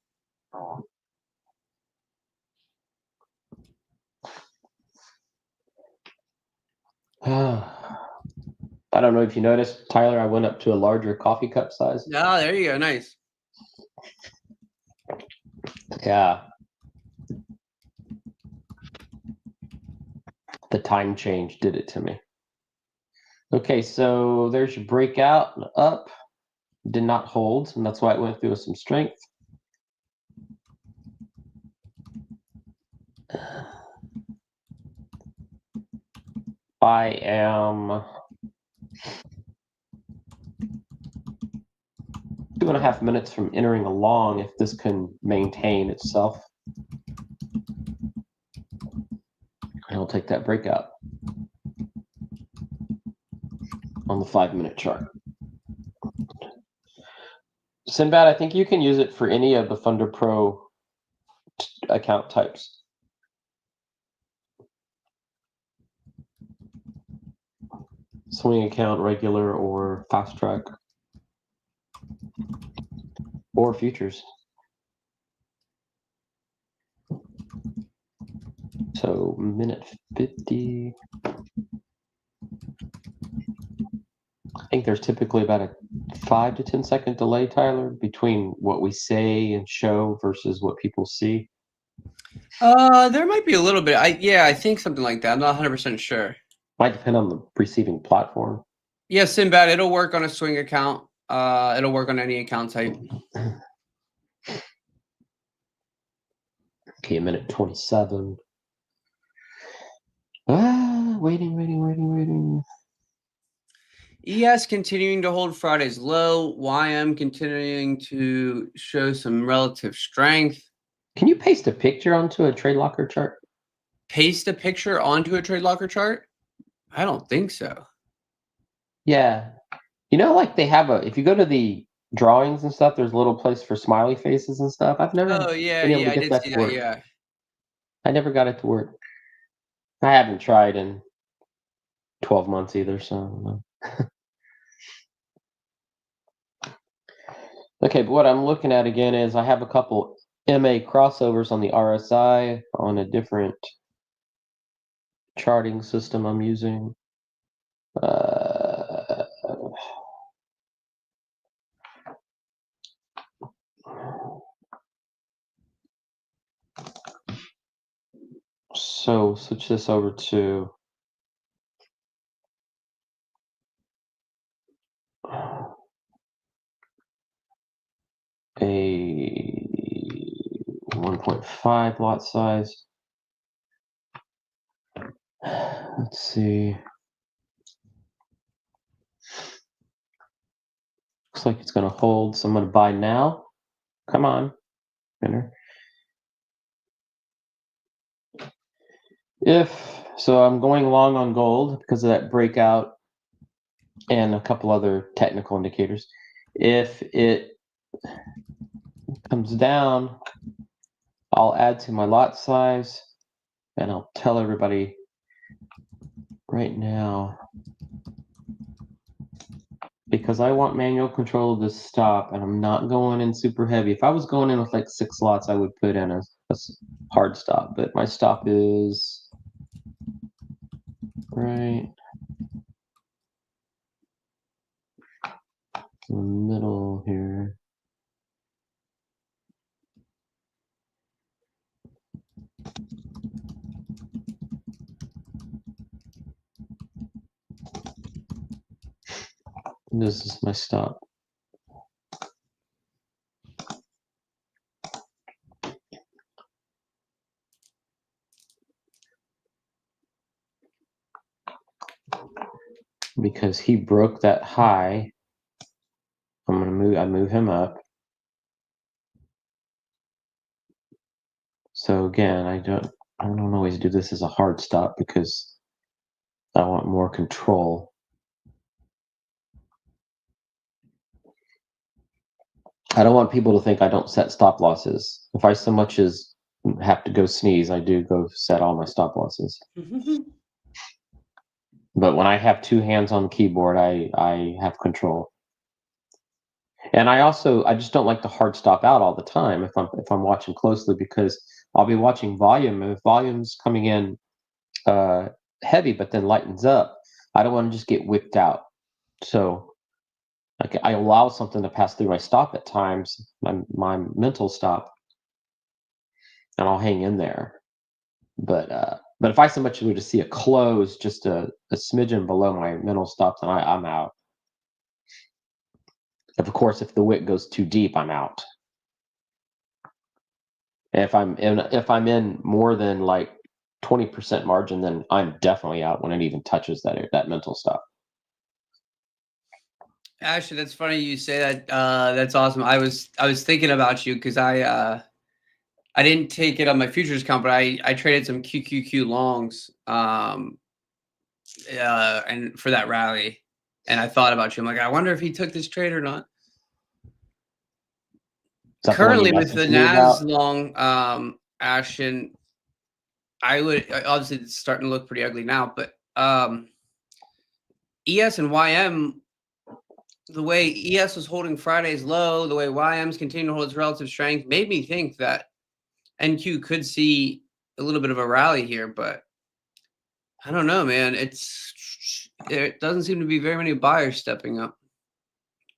I don't know if you noticed, Tyler, I went up to a larger coffee cup size. Oh, there you go. Nice. Yeah. The time change did it to me. Okay, so there's your breakout up. Did not hold, and that's why it went through with some strength. I am 2.5 minutes from entering a long if this can maintain itself. And I'll take that breakout on the 5-minute chart. Sinbad, I think you can use it for any of the FunderPro account types. swing account, regular, or fast track, or futures. So minute 50. I think there's typically about a 5 to 10 second delay, Tyler, between what we say and show versus what people see. There might be a little bit. I think something like that. I'm not 100% sure. Might depend on the receiving platform. Yeah, Sinbad, it'll work on a swing account. It'll work on any account type. Okay, minute 27. Waiting. ES continuing to hold Friday's low. YM continuing to show some relative strength. Can you paste a picture onto a trade locker chart? Paste a picture onto a trade locker chart? I don't think so. Yeah. You know, like they have if you go to the drawings and stuff, there's a little place for smiley faces and stuff. I've never been able to I get did that see to work. that, yeah. I never got it to work. I haven't tried in 12 months either, so. Okay, but what I'm looking at again is I have a couple MA crossovers on the RSI on a different charting system I'm using. So switch this over to a 1.5 lot size. Let's see. Looks like it's going to hold, so I'm going to buy now. Come on. So I'm going long on gold because of that breakout and a couple other technical indicators. If it comes down, I'll add to my lot size, and I'll tell everybody right now, because I want manual control of this stop, and I'm not going in super heavy. If I was going in with like 6 lots, I would put in a hard stop, but my stop is right in the middle here. This is my stop. Because he broke that high, I'm gonna move him up. So again, I don't always do this as a hard stop because I want more control. I don't want people to think I don't set stop losses. If I so much as have to go sneeze, I do go set all my stop losses. But when I have 2 hands on the keyboard, I have control. And I just don't like to hard stop out all the time if I'm watching closely, because I'll be watching volume, and if volume's coming in heavy but then lightens up, I don't want to just get whipped out. So like I allow something to pass through my stop at times, my mental stop, and I'll hang in there. But if I so much as to see a close just a smidgen below my mental stop, then I'm out. Of course, if the wick goes too deep, I'm out. If I'm in more than like 20% margin, then I'm definitely out when it even touches that mental stop. Actually, that's funny you say that. That's awesome. I was thinking about you because I didn't take it on my futures account, but I traded some QQQ longs and for that rally, and I thought about you. I'm like, I wonder if he took this trade or not. Currently with the NAS long action, I would obviously it's starting to look pretty ugly now, but ES and YM, the way ES was holding Friday's low, the way YM's continuing to hold its relative strength, made me think that NQ could see a little bit of a rally here, but I don't know, man. It doesn't seem to be very many buyers stepping up.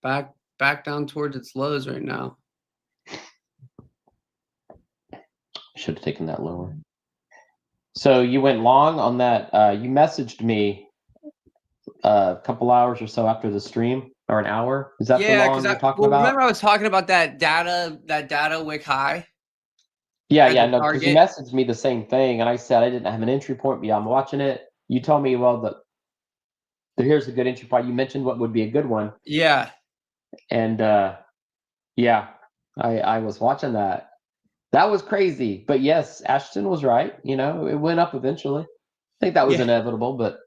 Back down towards its lows right now. Should have taken that lower. So you went long on that. You messaged me a couple hours or so after the stream, or an hour. Is that the long you're talking about? Remember I was talking about that data wick high? Yeah, no, because you messaged me the same thing, and I said I didn't have an entry point, but I'm watching it. You told me, well, here's a good entry point. You mentioned what would be a good one. Yeah. And yeah, I was watching that. That was crazy. But yes, Ashton was right. You know, it went up eventually. I think that was inevitable, but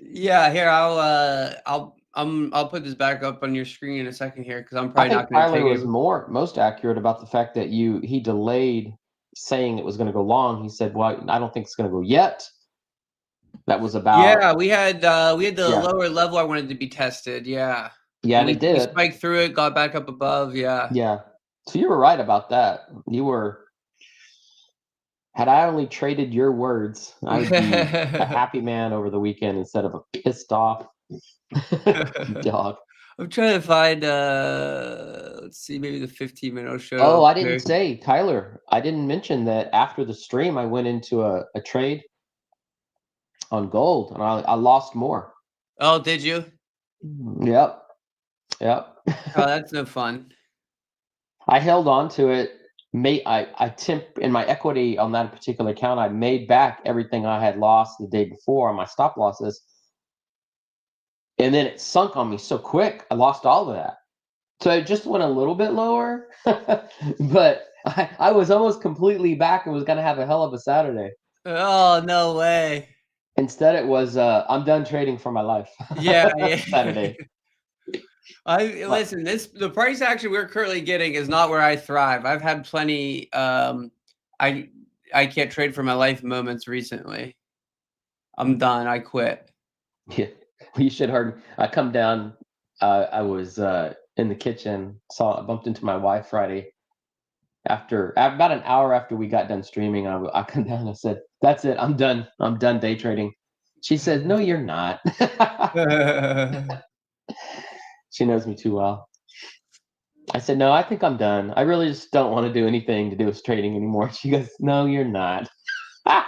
yeah, here I'll put this back up on your screen in a second here because I'm probably not going to take it. Tyler was most accurate about the fact that he delayed saying it was going to go long. He said, "Well, I don't think it's going to go yet." That was about we had the lower level I wanted to be tested. Yeah, and it did. We spiked through it, got back up above. Yeah. So you were right about that. You were. Had I only traded your words, I would be a happy man over the weekend instead of a pissed off dog. I'm trying to find let's see, maybe the 15-minute I'll show. Oh, I didn't say, Tyler, I didn't mention that after the stream I went into a trade on gold and I lost more. Oh, did you? Yep. Oh, that's no fun. I held on to it. I in my equity on that particular account, I made back everything I had lost the day before on my stop losses. And then it sunk on me so quick, I lost all of that. So it just went a little bit lower, but I was almost completely back and was going to have a hell of a Saturday. Oh, no way. Instead, it was, I'm done trading for my life. Yeah. Saturday. Listen, the price action we're currently getting is not where I thrive. I've had plenty, I can't trade for my life moments recently. I'm done. I quit. Yeah. You should hard. I come down. I was in the kitchen. Bumped into my wife Friday. After about an hour after we got done streaming, I come down and I said, "That's it. I'm done. I'm done day trading." She said, "No, you're not." She knows me too well. I said, "No, I think I'm done. I really just don't want to do anything to do with trading anymore." She goes, "No, you're not." I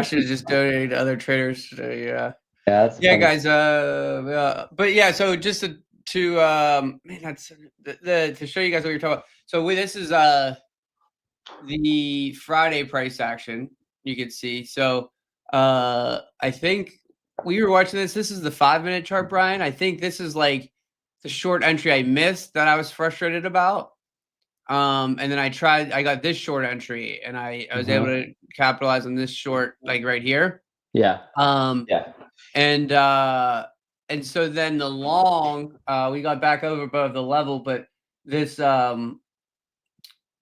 should have just donated to other traders today. Yeah. Yeah, guys. But yeah, so just to man, that's to show you guys what you're talking about. So this is the Friday price action. You can see. So I think we were watching this. This is the 5-minute chart, Brian. I think this is like the short entry I missed that I was frustrated about. And then I got this short entry and I was able to capitalize on this short, like right here. Yeah. And so then the long, we got back over above the level, but this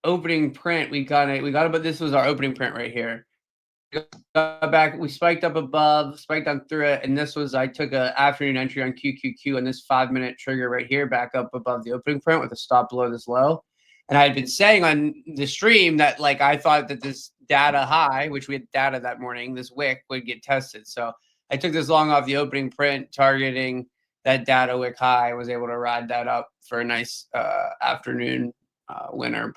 opening print, we got about, this was our opening print right here. Got back, we spiked up above, spiked on through it, and this was, I took an afternoon entry on QQQ and this 5-minute trigger right here, back up above the opening print with a stop below this low. And I had been saying on the stream that like I thought that this data high, which we had data that morning, this wick would get tested. So I took this long off the opening print, targeting that data wick high. I was able to ride that up for a nice afternoon winner.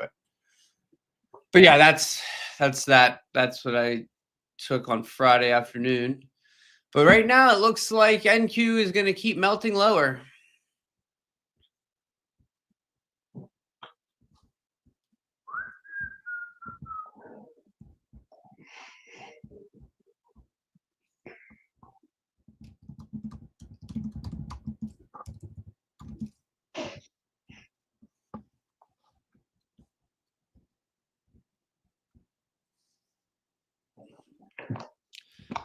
But yeah, that's what I took on Friday afternoon. But right now it looks like NQ is going to keep melting lower.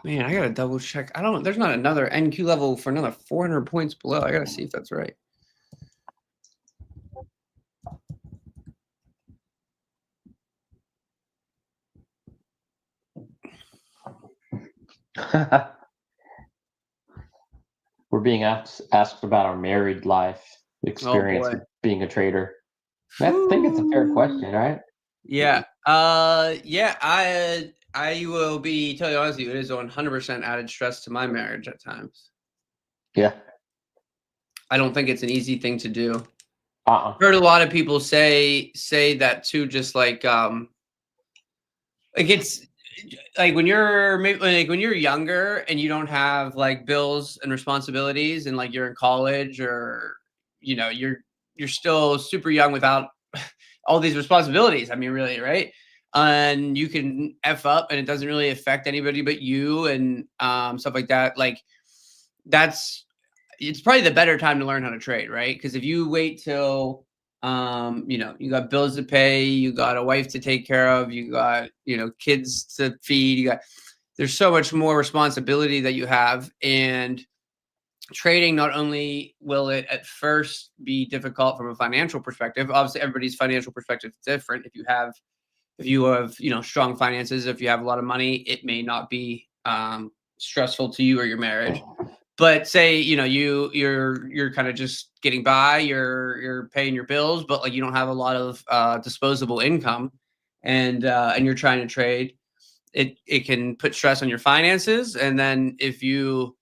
Man, I gotta double check. There's not another NQ level for another 400 points below. I gotta see if that's right. we're being asked about our married life experience of being a trader. I think it's a fair question, right? Yeah. Yeah. I will be telling you honestly, it is 100% added stress to my marriage at times. Yeah. I don't think it's an easy thing to do. I've heard a lot of people say that too, just like it's like when you're younger and you don't have like bills and responsibilities and like you're in college or you're still super young without all these responsibilities. I mean, really, right? And you can F up and it doesn't really affect anybody but you and stuff like that. Like it's probably the better time to learn how to trade, right? Because if you wait till you got bills to pay, you got a wife to take care of, you got kids to feed, there's so much more responsibility that you have. And trading, not only will it at first be difficult from a financial perspective, obviously everybody's financial perspective is different. If you have strong finances, if you have a lot of money, it may not be stressful to you or your marriage. But say you're kind of just getting by, you're paying your bills, but like you don't have a lot of disposable income, and you're trying to trade, it can put stress on your finances. And then if you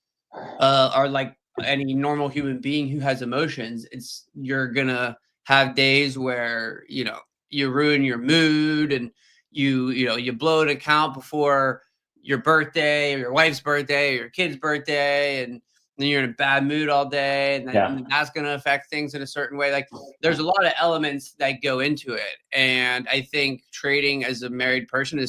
are like any normal human being who has emotions, you're gonna have days where you ruin your mood and you blow an account before your birthday or your wife's birthday or your kid's birthday, and then you're in a bad mood all day, and then that's going to affect things in a certain way. Like there's a lot of elements that go into it, and I think trading as a married person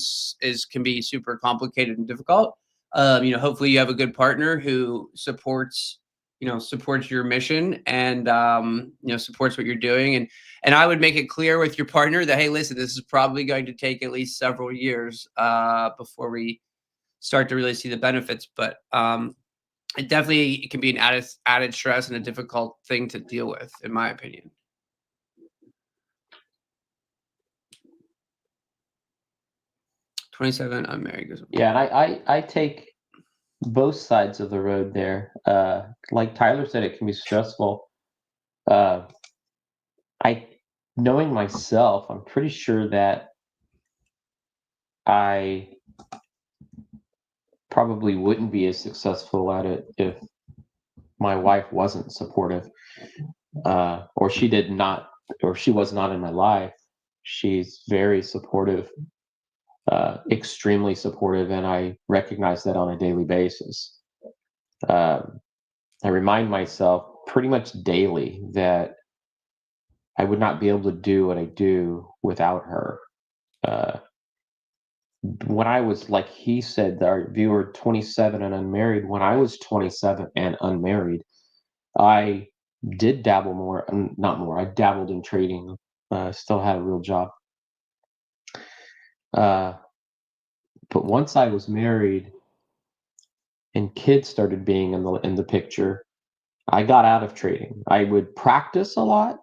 can be super complicated and difficult. Hopefully you have a good partner who supports your mission and supports what you're doing. And I would make it clear with your partner that, hey, listen, this is probably going to take at least several years before we start to really see the benefits. But it can be an added stress and a difficult thing to deal with, in my opinion. $27, unmarried. Yeah, and I take both sides of the road there. Like Tyler said, it can be stressful. Knowing myself, I'm pretty sure that I probably wouldn't be as successful at it if my wife wasn't supportive, or she was not in my life. She's very supportive, extremely supportive, and I recognize that on a daily basis. I remind myself pretty much daily that I would not be able to do what I do without her. When I was, like he said, our viewer, 27 and unmarried, when I was 27 and unmarried, I did dabble more, not more, I dabbled in trading, still had a real job. But once I was married and kids started being in the picture, I got out of trading. I would practice a lot,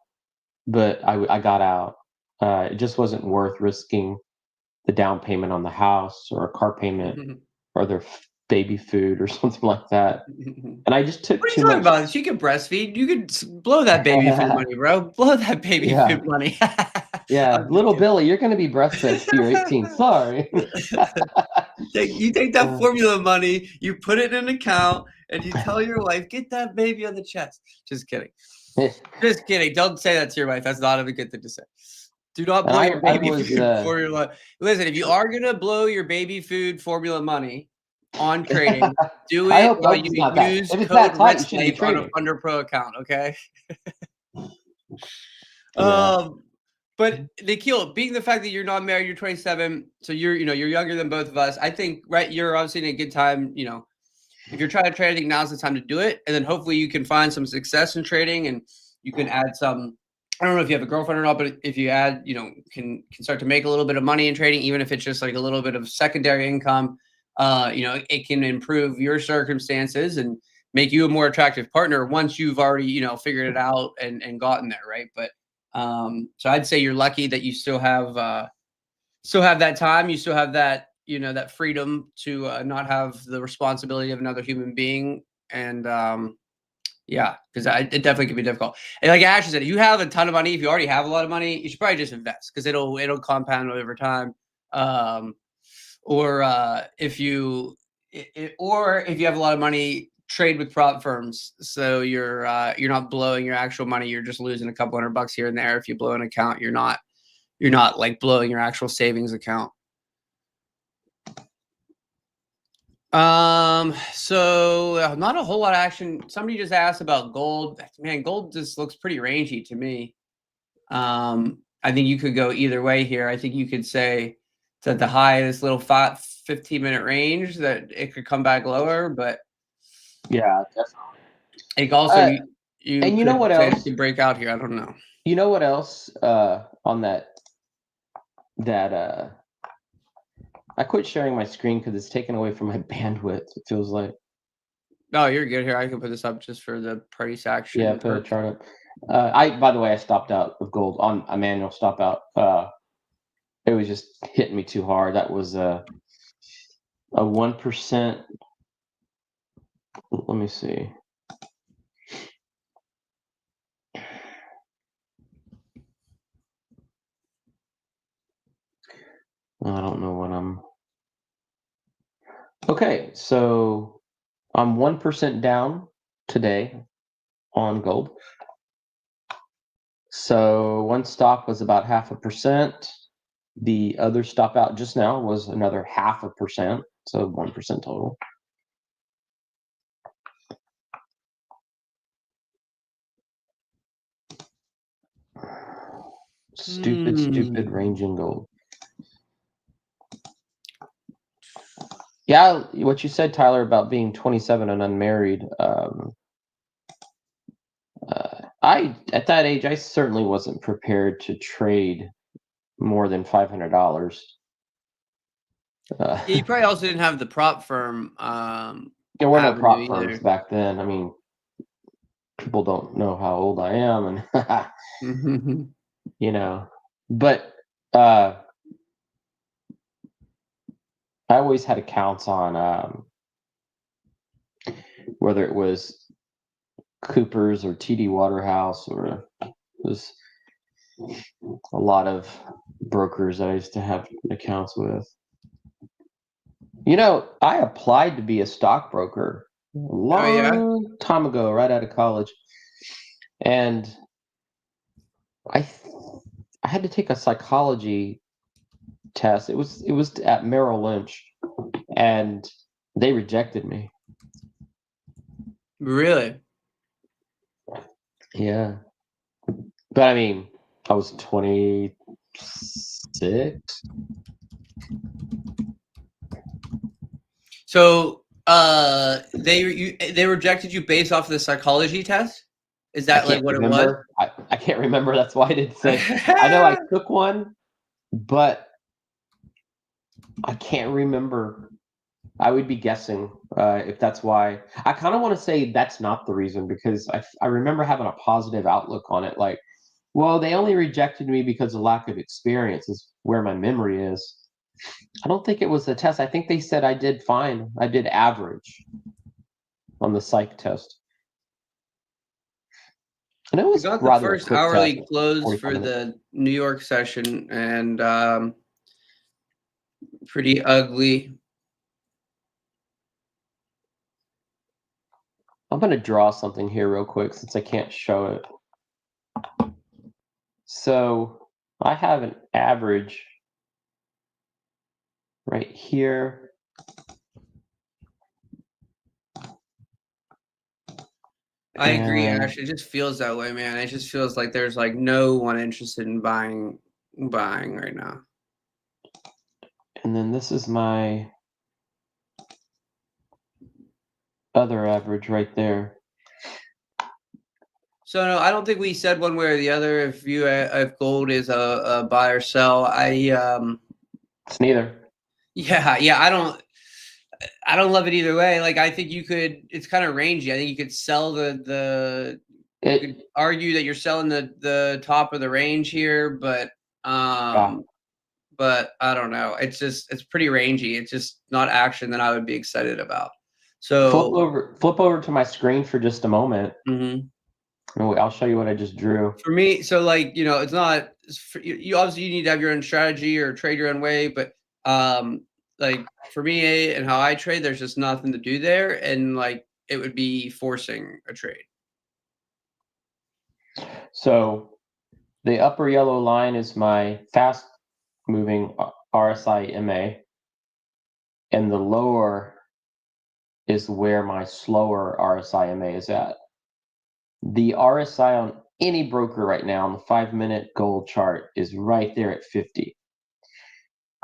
but I got out. It just wasn't worth risking the down payment on the house or a car payment or their baby food or something like that. And I just took What are you talking about? She could breastfeed. You could blow that baby food money, bro. Blow that baby food money. Yeah, little Billy, you're going to be breastfed till you're 18. Sorry. You take that formula money, you put it in an account, and you tell your wife, get that baby on the chest. Just kidding. Just kidding. Don't say that to your wife. That's not a good thing to say. Do not blow your baby food formula. Listen, if you are going to blow your baby food formula money on trading, do it while you use code REDSLAVE on a FunderPro account, okay? But Nikhil, being the fact that you're not married, you're 27, so you're younger than both of us. I think, right, you're obviously in a good time. If you're trying to trade, I think now's the time to do it, and then hopefully you can find some success in trading, and you can add some. I don't know if you have a girlfriend or not, but if you add, can start to make a little bit of money in trading, even if it's just like a little bit of secondary income. It can improve your circumstances and make you a more attractive partner once you've already figured it out and gotten there, right? But so I'd say you're lucky that you still have that time. You still have that that freedom to not have the responsibility of another human being. And Yeah, because it definitely can be difficult. And like Ash said, if you have a ton of money, if you already have a lot of money, you should probably just invest because it'll compound over time. Or if you have a lot of money, trade with prop firms. So you're not blowing your actual money. You're just losing a couple $100 here and there. If you blow an account, you're not like blowing your actual savings account. So not a whole lot of action. Somebody just asked about gold. Man, gold just looks pretty rangy to me. I think you could go either way here. I think you could say it's at the high of this little 15-minute range that it could come back lower, but yeah, definitely. I think also and you know what else? To break out here. I don't know. You know what else? On that I quit sharing my screen because it's taken away from my bandwidth. It feels like. No, you're good here. I can put this up just for the price action. Yeah, put a chart up. By the way, I stopped out of gold on a manual stop out. It was just hitting me too hard. That was a 1%. Let me see. I don't know what I'm. Okay, so I'm 1% down today on gold. So one stop was about 0.5%. The other stop out just now was another 0.5%, so 1% total. Stupid ranging gold. Yeah, what you said, Tyler, about being 27 and unmarried. At that age, I certainly wasn't prepared to trade more than $500. Yeah, you probably also didn't have the prop firm. There were no prop firms back then. I mean, people don't know how old I am, and you know. But I always had accounts on whether it was Cooper's or TD Waterhouse, or it was a lot of brokers that I used to have accounts with. You know, I applied to be a stockbroker a long time ago, right out of college, and I had to take a psychology test. It was at Merrill Lynch, and they rejected me. Really? Yeah, but I mean, I was 26. So they rejected you based off of the psychology test? Is that like what it was? I can't remember. That's why I didn't say. I know I took one, but I can't remember. I would be guessing if that's why. I kind of want to say that's not the reason, because I remember having a positive outlook on it. Like, well, they only rejected me because of lack of experience is where my memory is. I don't think it was the test. I think they said I did fine. I did average on the psych test. And it was got rather the first quick hourly test, close for the New York session, and pretty ugly. I'm going to draw something here real quick since I can't show it. So I have an average right here. I agree, Ash. It just feels that way, man. It just feels like there's like no one interested in buying right now. And then this is my other average right there. So no, I don't think we said one way or the other if gold is a buy or sell. It's neither. Yeah, I don't love it either way. Like, I think it's kind of rangy. I think you could sell you could argue that you're selling the top of the range here, but but I don't know. It's pretty rangy. It's just not action that I would be excited about. So flip over to my screen for just a moment. Mm-hmm. I'll show you what I just drew. For me, so like, you know, it's not, you obviously you need to have your own strategy or trade your own way, but like for me and how I trade, there's just nothing to do there. And like, it would be forcing a trade. So the upper yellow line is my fast moving RSI MA, and the lower is where my slower RSI MA is at. The RSI on any broker right now on the 5-minute gold chart is right there at 50.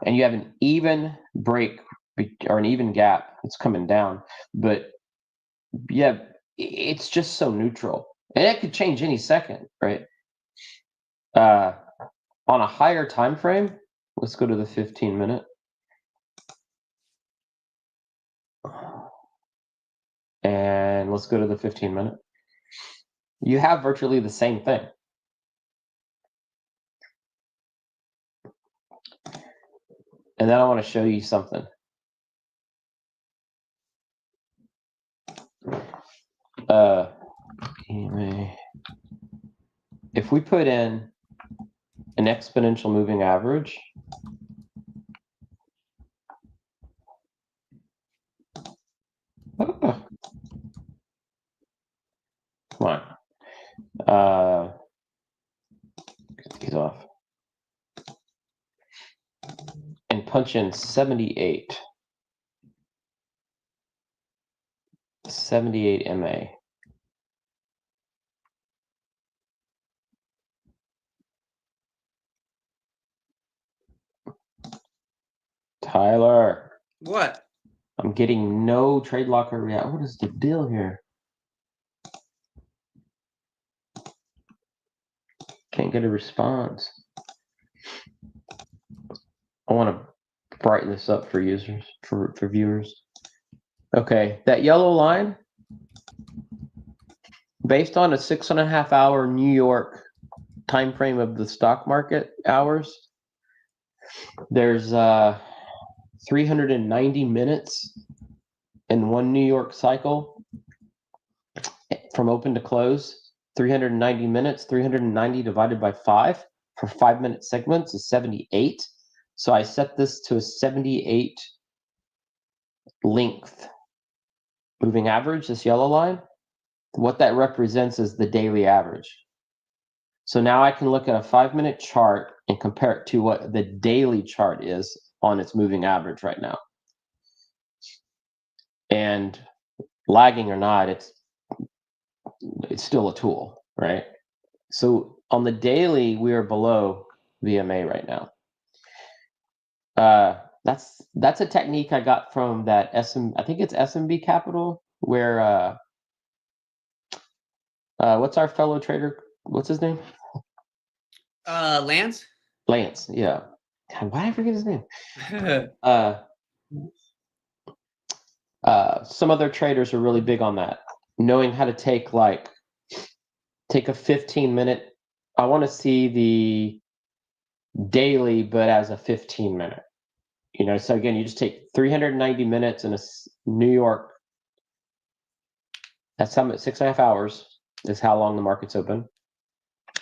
And you have an even break or an even gap. It's coming down, but yeah, it's just so neutral. And it could change any second, right? On a higher time frame, let's go to the 15-minute. And let's go to the 15-minute. You have virtually the same thing. And then I want to show you something. If we put in an exponential moving average, come on, get these off, and punch in 78 MA. Tyler. What? I'm getting no trade locker react. What is the deal here? Can't get a response. I want to brighten this up for users, for viewers. Okay, that yellow line, based on a 6.5 hour New York time frame of the stock market hours, there's 390 minutes in one New York cycle from open to close. 390 minutes, 390 divided by 5 for 5-minute segments is 78. So I set this to a 78 length moving average, this yellow line. What that represents is the daily average. So now I can look at a 5-minute chart and compare it to what the daily chart is on its moving average right now. And lagging or not, it's still a tool, right? So on the daily, we are below VMA right now. That's a technique I got from that I think it's SMB Capital, where what's our fellow trader? What's his name? Lance? Lance, yeah. God, why did I forget his name? Some other traders are really big on that, knowing how to take a 15-minute. I want to see the daily, but as a 15-minute. You know, so again, you just take 390 minutes in a New York. That's 6.5 hours is how long the market's open.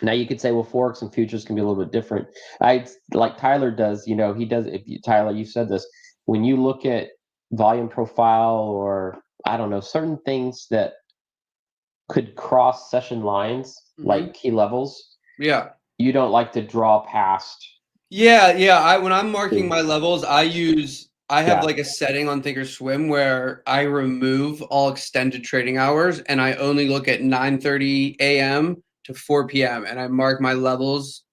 Now you could say, well, forex and futures can be a little bit different. Like Tyler does, you know, he does. Tyler, you said this, when you look at volume profile or I don't know, certain things that could cross session lines, like key levels. Yeah. You don't like to draw past. Yeah. When I'm marking my levels, I have like a setting on Thinkorswim where I remove all extended trading hours and I only look at 9:30 a.m. to 4 p.m. and I mark my levels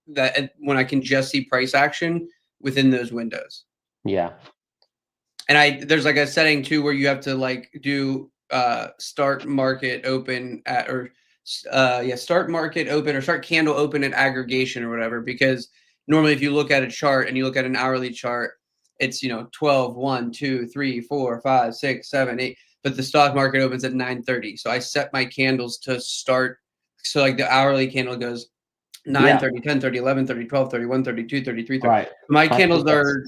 that when I can just see price action within those windows. Yeah. And there's like a setting too where you have to like do start market open at start market open or start candle open at aggregation or whatever, because normally if you look at a chart and you look at an hourly chart, it's 12 1 2 3 4 5 6 7 8, but the stock market opens at 9:30. So I set my candles to start, so like the hourly candle goes 9:30, 10:30, 11:30, 12:30, 1:30, 2:30, 3:30. Right. My candles are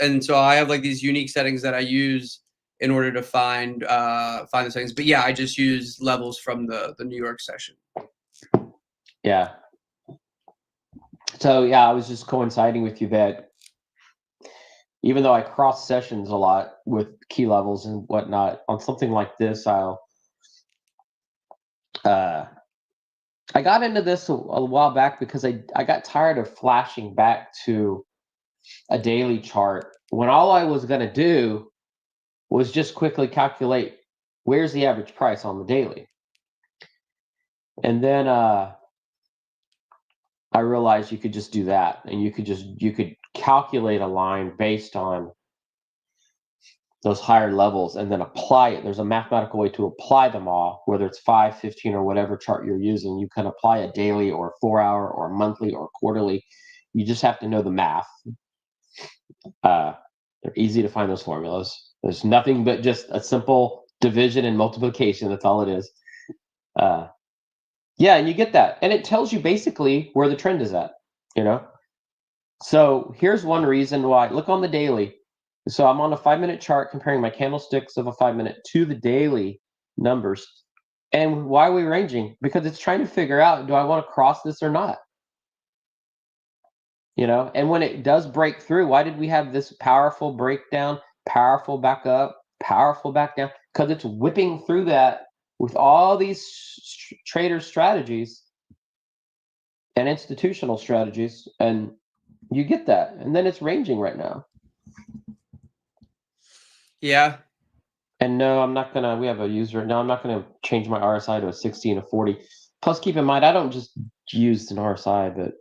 and so I have like these unique settings that I use in order to find those things. But yeah, I just use levels from the New York session. Yeah. So yeah, I was just coinciding with you that even though I cross sessions a lot with key levels and whatnot, on something like this, I got into this a while back because I got tired of flashing back to a daily chart when all I was going to do was just quickly calculate where's the average price on the daily. And then I realized you could just do that, and you could calculate a line based on those higher levels and then apply it. There's a mathematical way to apply them all, whether it's 5, 15, or whatever chart you're using. You can apply a daily or 4-hour or monthly or quarterly. You just have to know the math. They're easy to find, those formulas. There's nothing but just a simple division and multiplication. That's all it is. Yeah, and you get that. And it tells you basically where the trend is at, you know? So here's one reason why. Look on the daily. So I'm on a 5-minute chart comparing my candlesticks of a 5-minute to the daily numbers. And why are we ranging? Because it's trying to figure out, do I want to cross this or not? You know, and when it does break through, why did we have this powerful breakdown, powerful back up, powerful back down? Because it's whipping through that with all these trader strategies and institutional strategies, and you get that. And then it's ranging right now. Yeah. And no, I'm not gonna. We have a user. No, I'm not gonna change my RSI to a 60 and a 40. Plus, keep in mind, I don't just use an RSI, but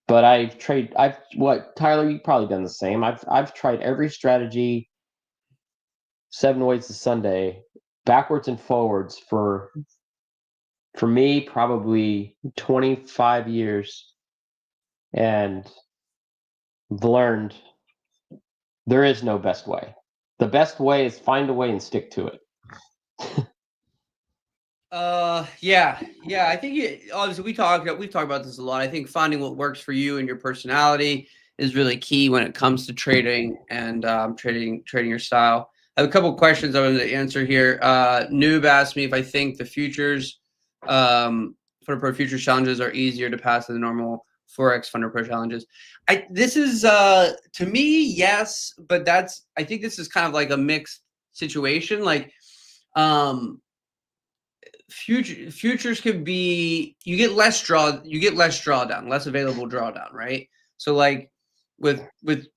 what Tyler, you've probably done the same. I've tried every strategy 7 ways to Sunday, backwards and forwards for me probably 25 years, and learned there is no best way. The best way is find a way and stick to it. Yeah. I think obviously we've talked about this a lot. I think finding what works for you and your personality is really key when it comes to trading and trading your style. I have a couple of questions I wanted to answer here. Noob asked me if I think the futures, FunderPro futures challenges are easier to pass than the normal Forex FunderPro challenges. This is to me, yes, but I think this is kind of like a mixed situation. Like, futures could be, you get less drawdown, less available drawdown, right? So like with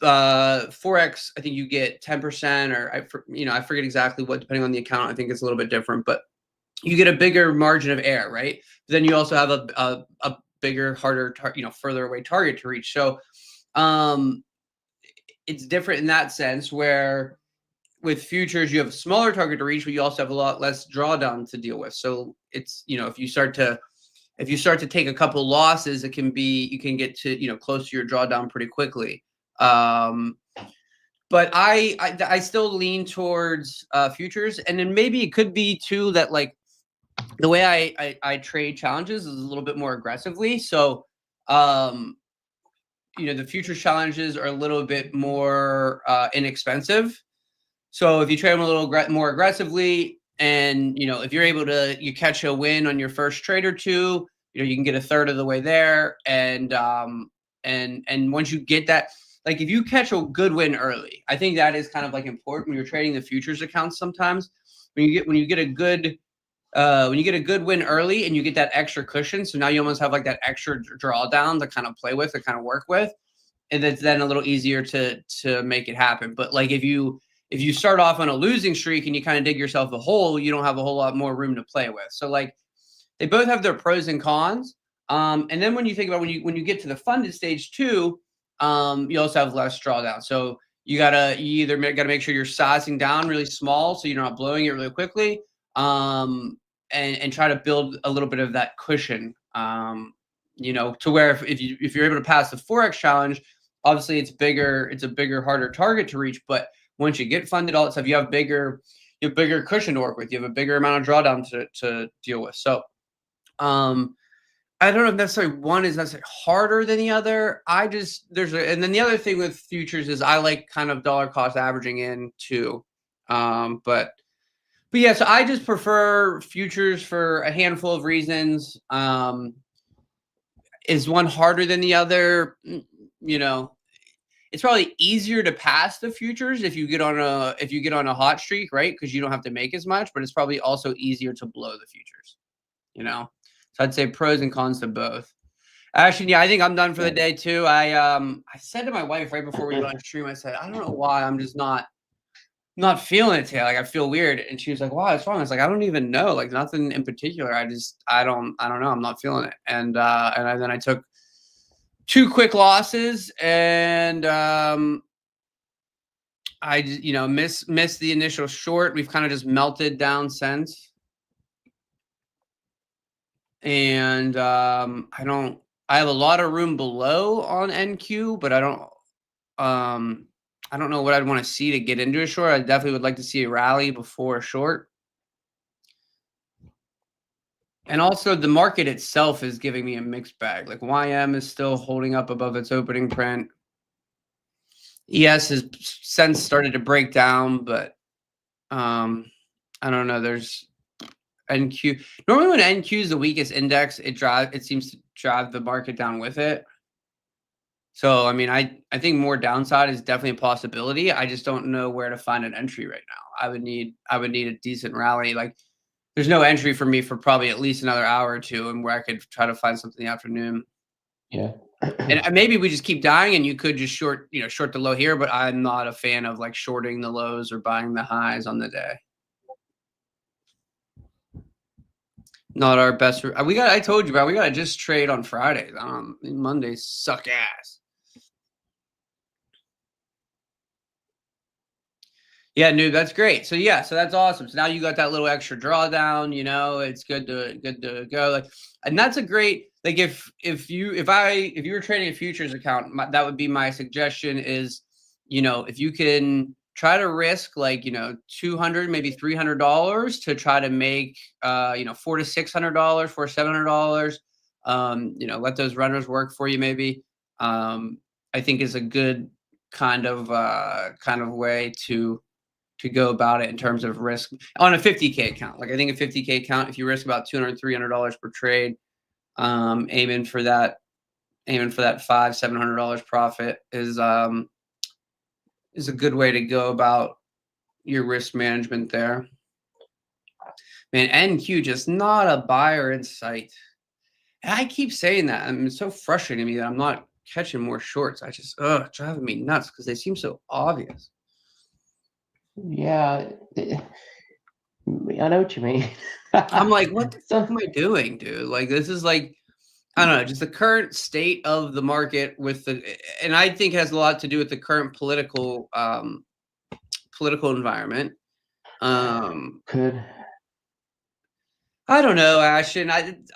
Forex, I think you get 10%, or I forget exactly what, depending on the account, I think it's a little bit different, but you get a bigger margin of error, right? But then you also have a bigger, harder, further away target to reach. So it's different in that sense, where with futures, you have a smaller target to reach, but you also have a lot less drawdown to deal with. So it's, if you start to take a couple losses, you can get to, close to your drawdown pretty quickly. But I still lean towards futures. And then maybe it could be too that, like, the way I trade challenges is a little bit more aggressively. So, the futures challenges are a little bit more inexpensive. So if you trade them a little more aggressively, and if you're able to catch a win on your first trade or two, you can get a third of the way there, and once you get that, like, if you catch a good win early, I think that is kind of like important when you're trading the futures accounts. Sometimes when you get a good win early and you get that extra cushion, so now you almost have like that extra drawdown to kind of play with, to kind of work with, and it's then a little easier to make it happen. But like if you start off on a losing streak and you kind of dig yourself a hole, you don't have a whole lot more room to play with. So like they both have their pros and cons. And then when you think about when you get to the funded stage too, you also have less drawdown. So you either gotta make sure you're sizing down really small so you're not blowing it really quickly, and try to build a little bit of that cushion, to where if you're able to pass the Forex challenge, obviously it's a bigger, harder target to reach, but once you get funded, all that stuff, you have bigger cushion to work with. You have a bigger amount of drawdown to deal with. So, I don't know if necessarily one is necessarily harder than the other. And then the other thing with futures is I like kind of dollar cost averaging in too. But yeah, so I just prefer futures for a handful of reasons. Is one harder than the other? You know, it's probably easier to pass the futures if you get on a hot streak, right? Because you don't have to make as much, but it's probably also easier to blow the futures, you know? So I'd say pros and cons to both. Actually, yeah, I think I'm done for the day too. I said to my wife right before we went on stream, I said, I don't know why I'm just not feeling it today. Like I feel weird. And she was like, "Why? What's wrong?" I was like, I don't even know. Like nothing in particular. I don't know. I'm not feeling it. And then I took 2 quick losses and I missed the initial short. We've kind of just melted down since. And I have a lot of room below on NQ, but I don't know what I'd want to see to get into a short. I definitely would like to see a rally before a short. And also the market itself is giving me a mixed bag. Like YM is still holding up above its opening print. ES has since started to break down, but I don't know. There's NQ. Normally when NQ is the weakest index, it seems to drive the market down with it. So I mean, I think more downside is definitely a possibility. I just don't know where to find an entry right now. I would need a decent rally. Like there's no entry for me for probably at least another hour or two, and where I could try to find something in the afternoon. Yeah. And maybe we just keep dying and you could just short the low here, but I'm not a fan of like shorting the lows or buying the highs on the day. Not our best. I told you, bro, we got to just trade on Fridays. Mondays suck ass. Yeah, dude, that's great. So yeah, so that's awesome. So now you got that little extra drawdown, it's good to go. Like, and that's a great, like if you were trading a futures account, that would be my suggestion is, if you can try to risk like, $200, maybe $300 to try to make $400 to $600, $400 to $700, let those runners work for you maybe. I think is a good kind of way to go about it in terms of risk on a 50K account. Like I think a 50K account, if you risk about $200, $300 per trade, aiming for that $500-$700 profit is a good way to go about your risk management there. Man, NQ just not a buyer in sight. And I keep saying that. I mean, it's so frustrating to me that I'm not catching more shorts. I just driving me nuts because they seem so obvious. Yeah, I know what you mean. I'm like, what the fuck am I doing, dude? Like, this is like, I don't know, just the current state of the market and I think it has a lot to do with the current political environment. Could. I don't know, Ashton. I think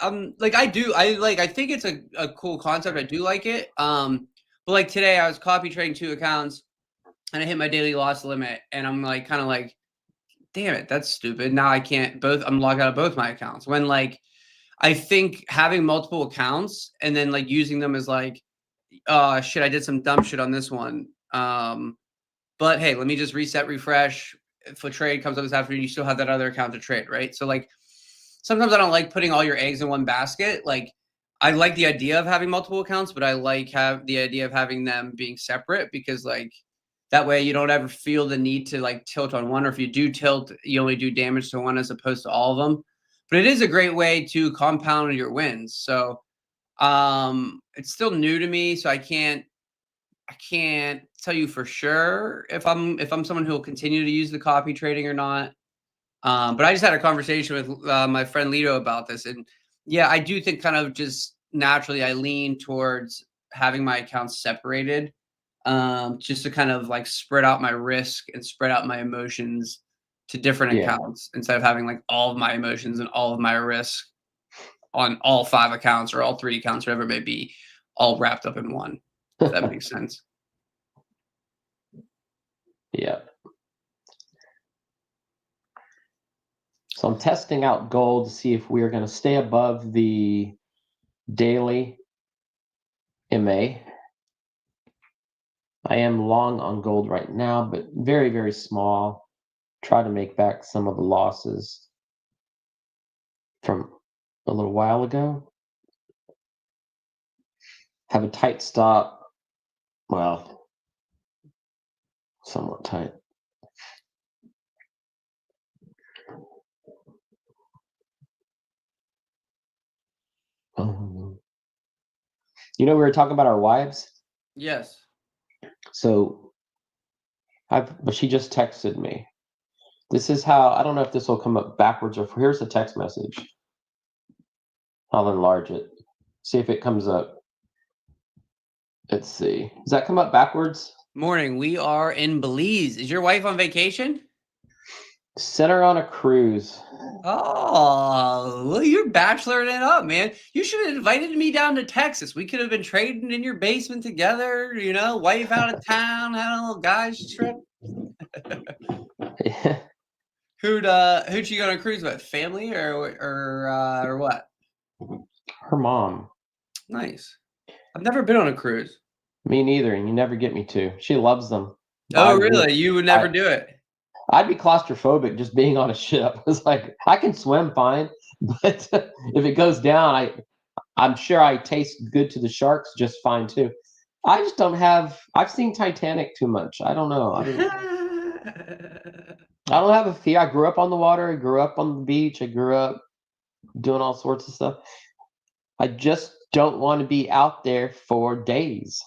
it's a cool concept. I do like it. But like today I was copy trading 2 accounts and I hit my daily loss limit and I'm like kind of like, damn it, that's stupid. Now I can't I'm logged out of both my accounts. When like I think having multiple accounts and then like using them as like, oh shit, I did some dumb shit on this one. But hey, let me just reset, refresh. If a trade comes up this afternoon, you still have that other account to trade, right? So like sometimes I don't like putting all your eggs in one basket. Like I like the idea of having multiple accounts, but I like the idea of having them being separate because like that way you don't ever feel the need to like tilt on one, or if you do tilt, you only do damage to one as opposed to all of them. But it is a great way to compound your wins. So it's still new to me, so I can't tell you for sure if I'm someone who will continue to use the copy trading or not. But I just had a conversation with my friend Lito about this, and yeah, I do think kind of just naturally I lean towards having my accounts separated, just to kind of like spread out my risk and spread out my emotions to different accounts instead of having like all of my emotions and all of my risk on all 5 accounts or all 3 accounts, whatever it may be, all wrapped up in one. If that makes sense. Yeah. So I'm testing out gold to see if we're going to stay above the daily MA. I am long on gold right now, but very, very small. try to make back some of the losses from a little while ago. Have a tight stop. Well, somewhat tight. You know, we were talking about our wives. Yes. So, but she just texted me. This is how, I don't know if this will come up backwards or here's the text message. I'll enlarge it. See if it comes up. Let's see. Does that come up backwards? Morning. We are in Belize. Is your wife on vacation? Sent her on a cruise. Oh, well, you're bacheloring it up, man. You should have invited me down to Texas. We could have been trading in your basement together, you know, wife out of town, having a little guys trip. Yeah. Who'd she go on a cruise with? Family or what? Her mom. Nice. I've never been on a cruise. Me neither, and you never get me to. She loves them. Oh, really? You would never do it? I'd be claustrophobic just being on a ship. It's like, I can swim fine, but if it goes down, I'm sure I taste good to the sharks just fine too. I just don't have. I've seen Titanic too much. I don't know. I don't have a fear. I grew up on the water. I grew up on the beach. I grew up doing all sorts of stuff. I just don't want to be out there for days.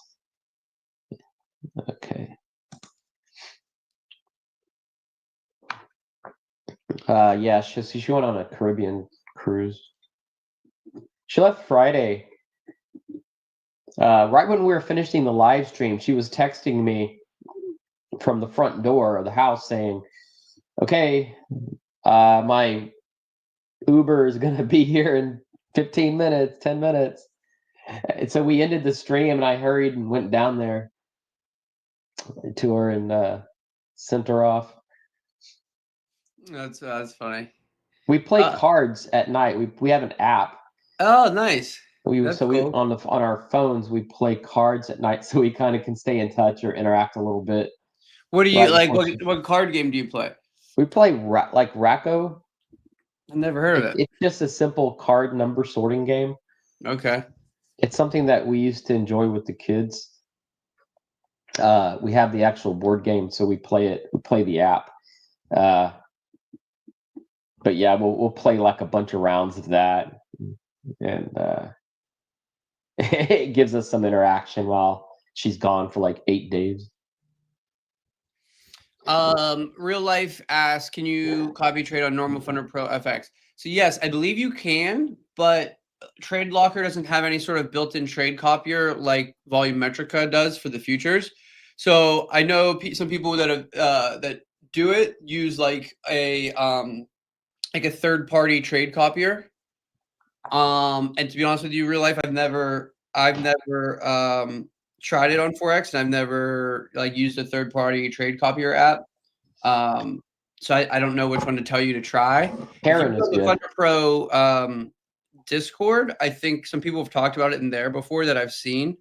Okay. Yeah, she went on a Caribbean cruise. She left Friday. Right when we were finishing the live stream, she was texting me from the front door of the house saying, okay, my Uber is going to be here in 15 minutes, 10 minutes. And so we ended the stream and I hurried and went down there to her and sent her off. That's funny. We play cards at night. We have an app. Oh, nice. That's cool. On our phones we play cards at night, so we kind of can stay in touch or interact a little bit. What do you like? What card game do you play? We play like Racco. I've never heard of it. It's just a simple card number sorting game. Okay. It's something that we used to enjoy with the kids. We have the actual board game, so we play it. We play the app. But yeah, we'll play like a bunch of rounds of that, and it gives us some interaction while she's gone for like 8 days. Real life asks, can you copy trade on normal Funder Pro FX? So yes, I believe you can, but Trade Locker doesn't have any sort of built-in trade copier like Volumetrica does for the futures. So I know some people that have that do it use like a third-party trade copier. And to be honest with you, real life, I've never tried it on Forex, and I've never like used a third-party trade copier app. So I don't know which one to tell you to try. Heron is good. FunderPro Discord, I think some people have talked about it in there before that I've seen.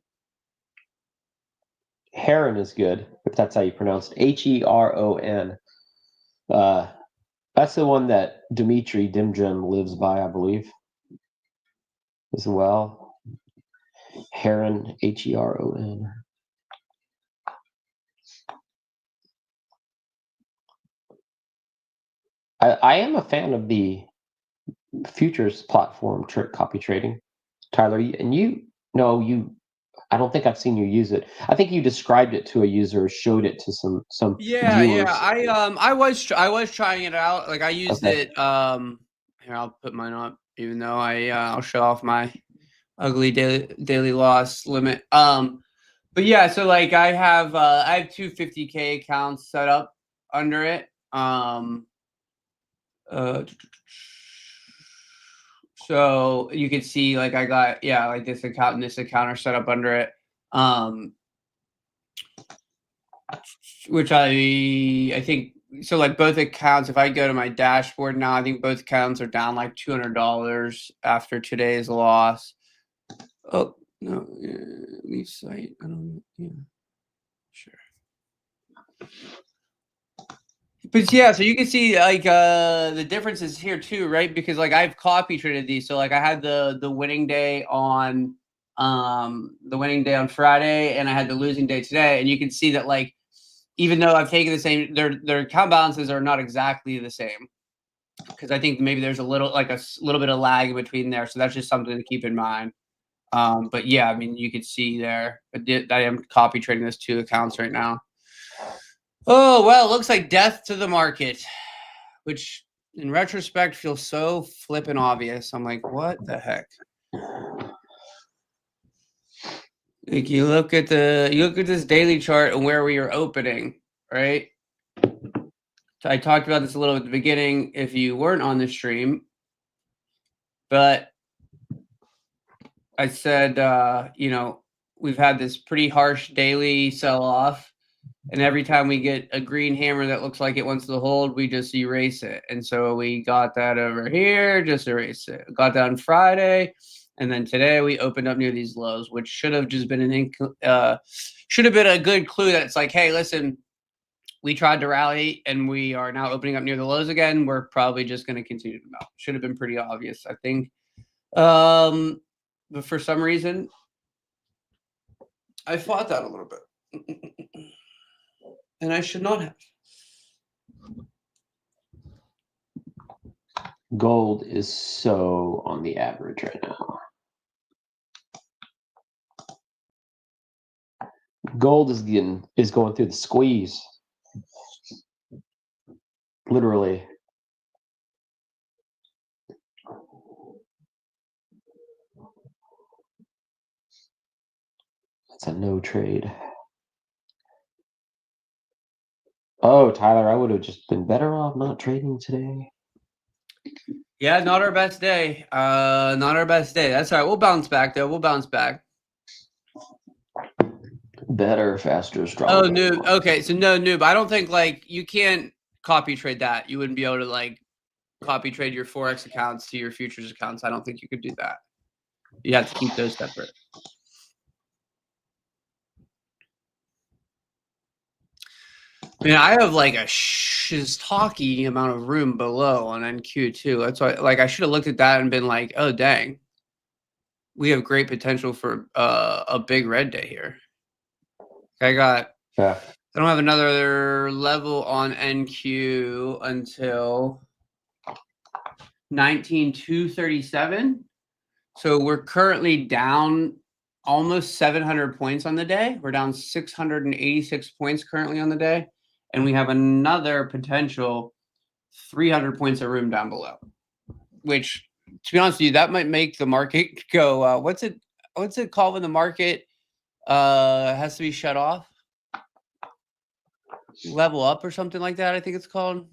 Heron is good, if that's how you pronounce it. Heron. That's the one that Dimitri Dimjin lives by, I believe, as well. Heron, Heron. I am a fan of the futures platform copy trading, Tyler. I don't think I've seen you use it. I think you described it to a user, showed it to some viewers. I was trying it out. Like I used it. Here, I'll put mine up, even though I'll show off my ugly daily loss limit. But yeah, so like I have 250K accounts set up under it. So you can see like I got like this account and this account are set up under it. Which I think so like both accounts, if I go to my dashboard now, I think both accounts are down like $200 after today's loss. Oh no, leave site. I don't know. Yeah. Sure. But yeah, so you can see like the differences here too, right? Because like I've copy traded these. So like I had the winning day on Friday, and I had the losing day today. And you can see that like even though I've taken the same, their account balances are not exactly the same. Because I think maybe there's a little bit of lag in between there. So that's just something to keep in mind. But yeah, I mean, you could see there. I am copy trading those 2 accounts right now. Oh, well, it looks like death to the market, which in retrospect feels so flippin' obvious. I'm like, what the heck? Like you look at this daily chart and where we are opening, right? I talked about this a little at the beginning if you weren't on the stream, but I said, we've had this pretty harsh daily sell-off, and every time we get a green hammer that looks like it wants to hold, we just erase it. And so we got that over here, just erase it. Got that on Friday, and then today we opened up near these lows, which should have just been a good clue that it's like, hey, listen, we tried to rally, and we are now opening up near the lows again. We're probably just going to continue to melt. Should have been pretty obvious, I think. But for some reason, I fought that a little bit. And I should not have. Gold is so on the average right now. Gold is going through the squeeze. Literally. That's a no trade. Oh, Tyler, I would have just been better off not trading today. Yeah, not our best day. Not our best day. That's all right. We'll bounce back, though. We'll bounce back. Better, faster, stronger. Oh, noob. Okay, so no, noob. I don't think, like, you can't copy trade that. You wouldn't be able to, like, copy trade your Forex accounts to your futures accounts. I don't think you could do that. You have to keep those separate. I mean, I have like a shiitake amount of room below on NQ too. That's why, like, I should have looked at that and been like, oh dang, we have great potential for a big red day here. I don't have another level on NQ until 19,237. So we're currently down almost 700 points on the day. We're down 686 points currently on the day. And we have another potential 300 points of room down below, which, to be honest with you, that might make the market go, what's it called when the market has to be shut off? Level up or something like that, I think it's called.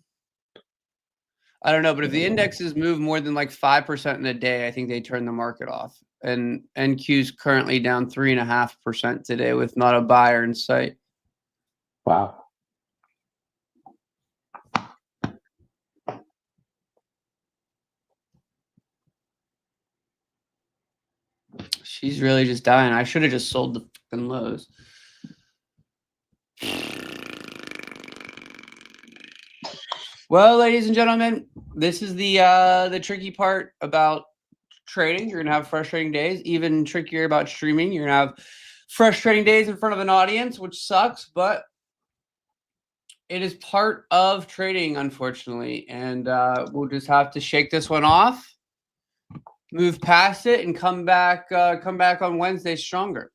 I don't know, but if the indexes move more than like 5% in a day, I think they turn the market off. And NQ's currently down 3.5% today with not a buyer in sight. Wow. She's really just dying. I should have just sold the fucking lows. Well, ladies and gentlemen, this is the tricky part about trading. You're gonna have frustrating days. Even trickier about streaming. You're gonna have frustrating days in front of an audience, which sucks, but it is part of trading, unfortunately. And we'll just have to shake this one off, move past it, and come back on Wednesday stronger.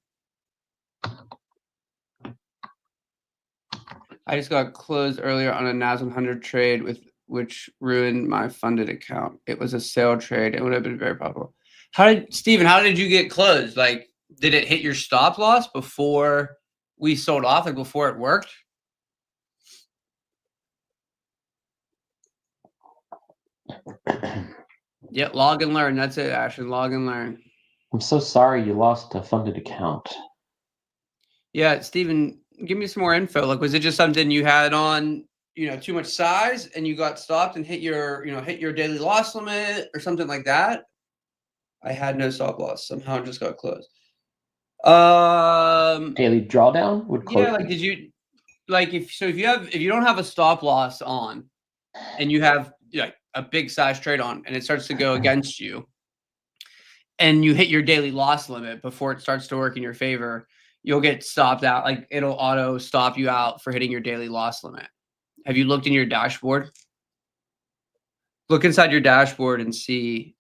I just got closed earlier on a NAS 100 trade which ruined my funded account. It was a sale trade. It would have been very profitable. Steven, how did you get closed? Like, did it hit your stop loss before we sold off, like before it worked? Yeah, log and learn. That's it, Ashton. Log and learn. I'm so sorry you lost a funded account. Yeah, Steven, give me some more info. Like, was it just something you had on, too much size and you got stopped and hit your daily loss limit or something like that? I had no stop loss. Somehow it just got closed. Daily drawdown would close. Yeah, like did you like if you don't have a stop loss on, and you have like a big size trade on, and it starts to go against you, and you hit your daily loss limit before it starts to work in your favor, you'll get stopped out. Like it'll auto stop you out for hitting your daily loss limit. Have you looked in your dashboard? Look inside your dashboard and see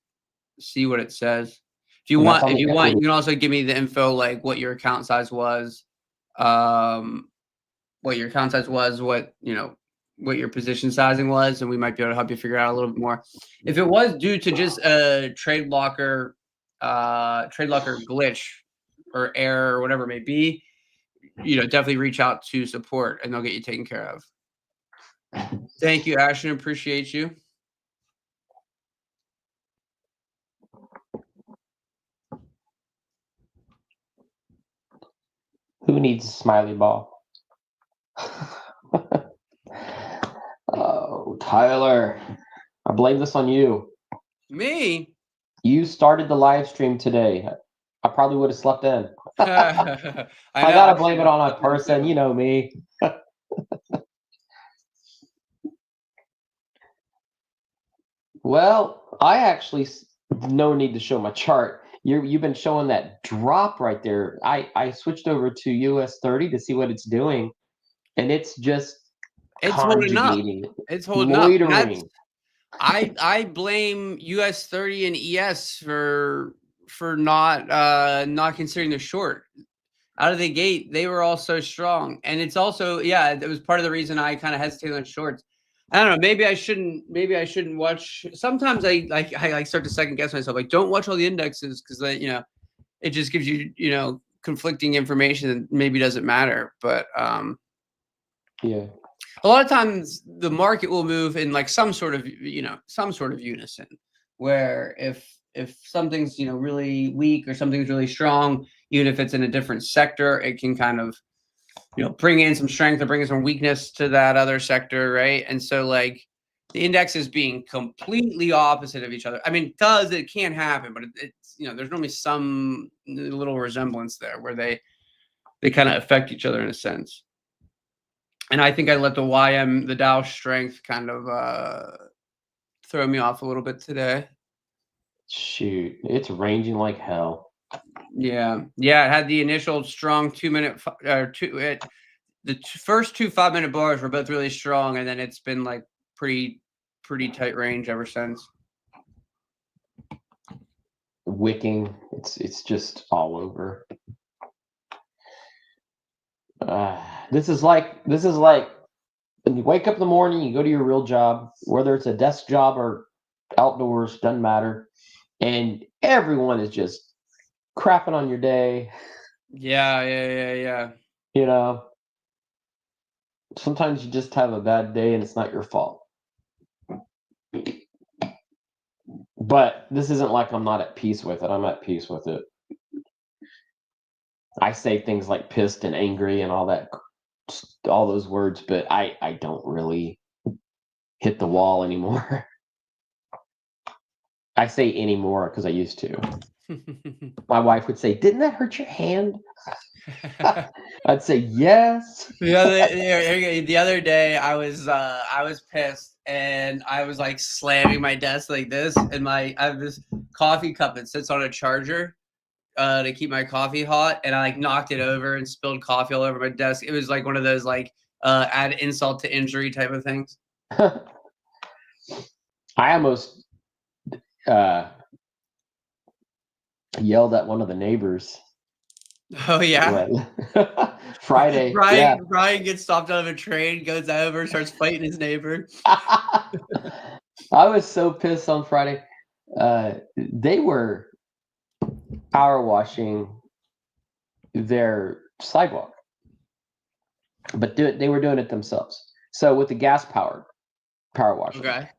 what it says. If you want, you can also give me the info, like what your account size was, what your position sizing was, and we might be able to help you figure out a little bit more. If it was due to just a trade blocker glitch or error or whatever it may be, definitely reach out to support and they'll get you taken care of. Thank you, Ashton. Appreciate you. Who needs a smiley ball? Oh, Tyler, I blame this on you. Me? You started the live stream today. I probably would have slept in. I gotta blame it on a person. You know me. Well, I actually no need to show my chart. You've been showing that drop right there. I switched over to US 30 to see what it's doing, and it's just holding up. It's holding loitering. Up. I blame US 30 and ES for not considering the short. Out of the gate, they were all so strong, and it's also it was part of the reason I kind of hesitated on shorts. I don't know. Maybe I shouldn't watch. Sometimes I start to second guess myself. Like, don't watch all the indexes because it just gives you conflicting information that maybe doesn't matter. But yeah, a lot of times the market will move in like some sort of unison. Where if something's really weak or something's really strong, even if it's in a different sector, it can kind of bring in some strength or bring in some weakness to that other sector, right? And so like the indexes being completely opposite of each other. I mean, it can happen, but it's there's normally some little resemblance there where they kind of affect each other in a sense. And I think I let the Dow strength kind of throw me off a little bit today. Shoot, it's ranging like hell. Yeah, it had the initial strong 2 minute the first 2 5-minute bars were both really strong, and then it's been like pretty tight range ever since. Wicking, it's just all over. This is like when you wake up in the morning, you go to your real job, whether it's a desk job or outdoors, doesn't matter, and everyone is just crapping on your day. Yeah. Sometimes you just have a bad day and it's not your fault. But this isn't like I'm not at peace with it. I'm at peace with it. I say things like pissed and angry and all those words, but I don't really hit the wall anymore. I say anymore because I used to. My wife would say, "Didn't that hurt your hand?" I'd say yes. The other day I was pissed and I was like slamming my desk like this, and I have this coffee cup that sits on a charger to keep my coffee hot, and I like knocked it over and spilled coffee all over my desk. It was like one of those like add insult to injury type of things. I almost yelled at one of the neighbors. Oh yeah. Friday. Brian gets stopped out of a train, goes over, starts fighting his neighbor. I was so pissed on Friday. They were power washing their sidewalk, but they were doing it themselves. So with the gas power washing, okay,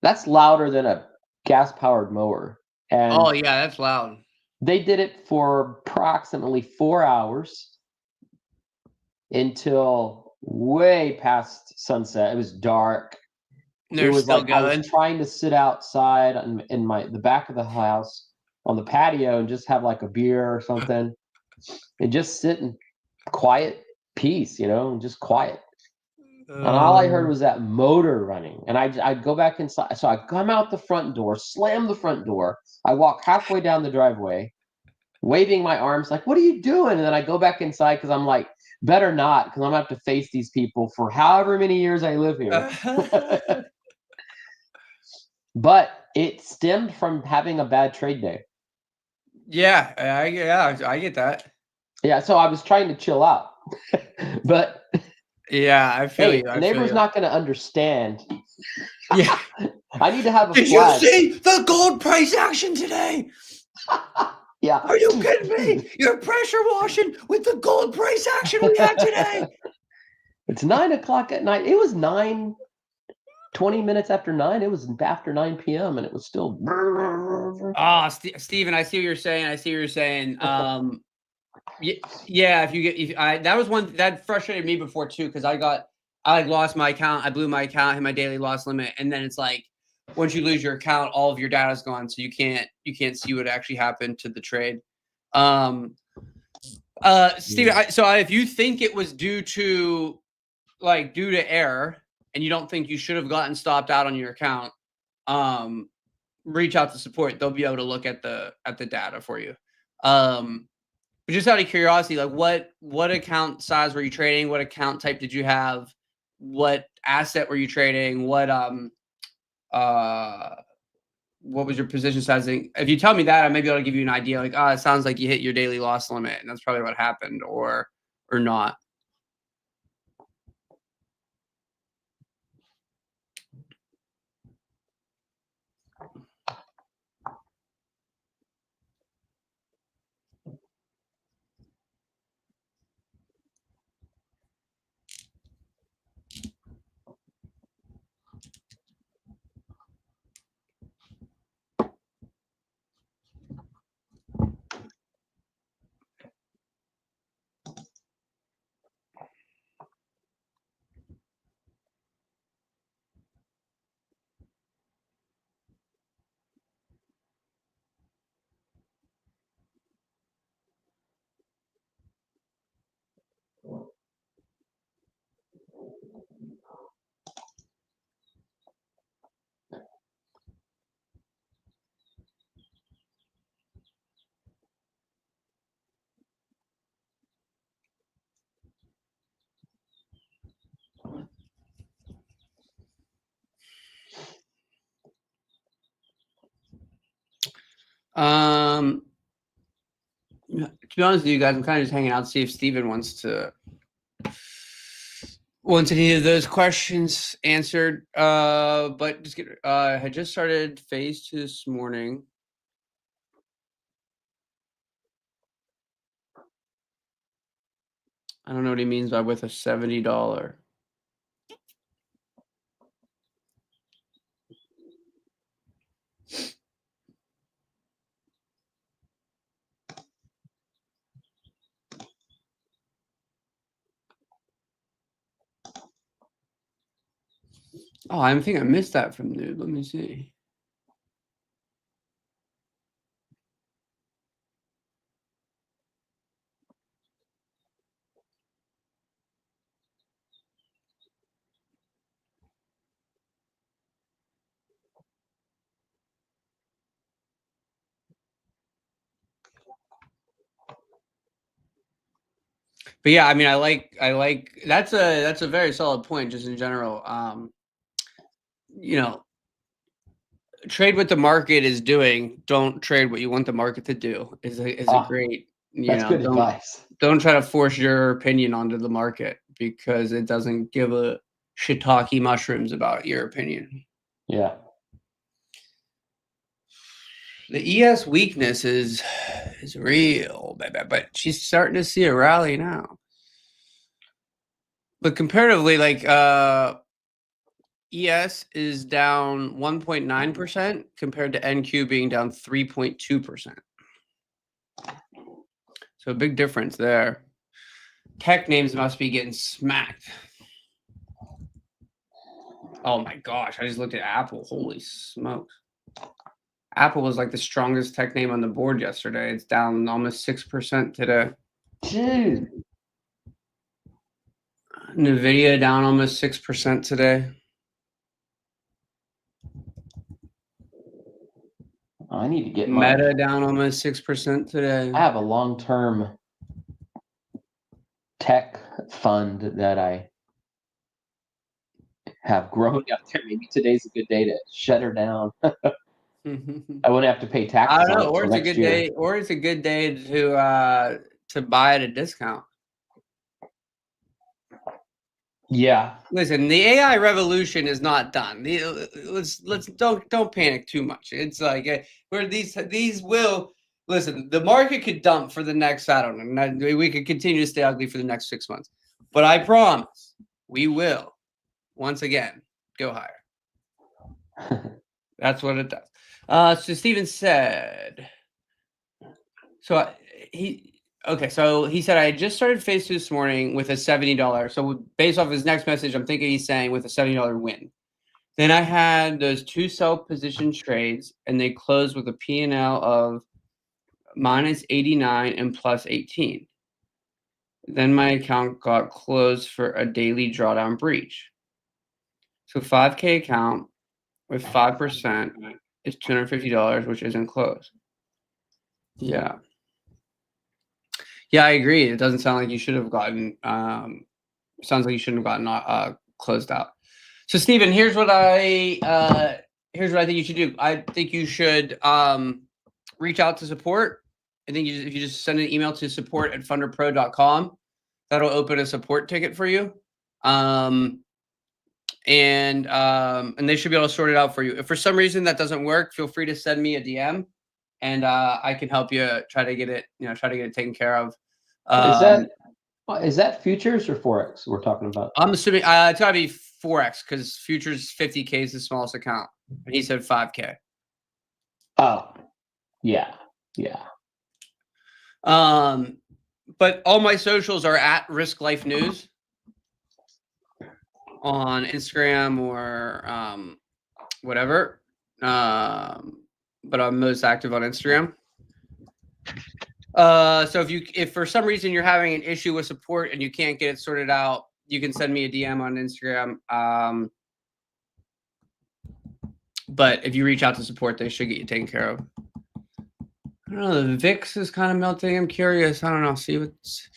that's louder than a gas powered mower. And oh yeah, that's loud. They did it for approximately 4 hours until way past sunset. It was dark. It was like I was trying to sit outside in the back of the house on the patio and just have like a beer or something and just sit and quiet peace, just quiet. And all I heard was that motor running. And I'd go back inside. So I come out the front door, slam the front door. I walk halfway down the driveway, waving my arms like, what are you doing? And then I go back inside because I'm like, better not, because I'm going to have to face these people for however many years I live here. But it stemmed from having a bad trade day. Yeah, I get that. Yeah, so I was trying to chill out. But yeah, I feel you. The neighbor's not going to understand. Yeah. I need to have a Did flag. you see the gold price action today? Yeah. Are you kidding me? You're pressure washing with the gold price action we had today. It's 9 o'clock at night. It was 20 minutes after 9. It was after 9 p.m. and it was still. Steven, I see what you're saying. Yeah, that was one that frustrated me before too, because I lost my account, I blew my account, hit my daily loss limit, and then it's like once you lose your account, all of your data's gone, so you can't see what actually happened to the trade. Steven, so if you think it was due to error, and you don't think you should have gotten stopped out on your account, reach out to support. They'll be able to look at the data for you. But just out of curiosity, like what account size were you trading? What account type did you have? What asset were you trading? What was your position sizing? If you tell me that, I may be able to give you an idea. Like, it sounds like you hit your daily loss limit, and that's probably what happened, or not. To be honest with you guys, I'm kind of just hanging out to see if Steven wants any of those questions answered. But just I had just started phase 2 this morning. I don't know what he means by with a $70. Oh, I think I missed that from Nude. Let me see. But yeah, I mean, I like that's a very solid point just in general. Trade what the market is doing. Don't trade what you want the market to do. Is a great, that's good advice. Don't try to force your opinion onto the market because it doesn't give a shiitake mushrooms about your opinion. Yeah. The ES weakness is real, but she's starting to see a rally now. But comparatively, like ES is down 1.9% compared to NQ being down 3.2%. So a big difference there. Tech names must be getting smacked. Oh my gosh, I just looked at Apple. Holy smokes. Apple was like the strongest tech name on the board yesterday. It's down almost 6% today. Dude. Nvidia down almost 6% today. I need to get Meta down almost 6% today. I have a long-term tech fund that I have grown out there. Maybe today's a good day to shut her down. I wouldn't have to pay taxes. I don't know, on it or it's a good year. day, or it's a good day to buy at a discount. Yeah. Listen, the AI revolution is not done. Let's don't panic too much. It's like where these will listen. The market could dump for the next, I don't know. We could continue to stay ugly for the next 6 months, but I promise we will once again go higher. That's what it does. So Steven said. So so he said, I just started phase 2 this morning with a $70. So based off his next message, I'm thinking he's saying with a $70 win. Then I had those 2 self-position trades, and they closed with a P&L of minus 89 and plus 18. Then my account got closed for a daily drawdown breach. So 5K account with 5% is $250, which isn't closed. Yeah. Yeah, I agree. It doesn't sound like you should have gotten. Sounds like you shouldn't have gotten closed out. So, Stephen, here's what I think you should do. I think you should reach out to support. I think if you just send an email to support@funderpro.com, that'll open a support ticket for you, and they should be able to sort it out for you. If for some reason that doesn't work, feel free to send me a DM. And I can help you try to get it taken care of. Is that futures or forex we're talking about? I'm assuming it's gotta be forex because futures 50K is the smallest account, and he said 5K. Oh, yeah. But all my socials are at Risk Life News on Instagram or whatever. But I'm most active on Instagram. So if for some reason you're having an issue with support and you can't get it sorted out, you can send me a DM on Instagram. But if you reach out to support, they should get you taken care of. I don't know. The VIX is kind of melting. I'm curious. I don't know. See what's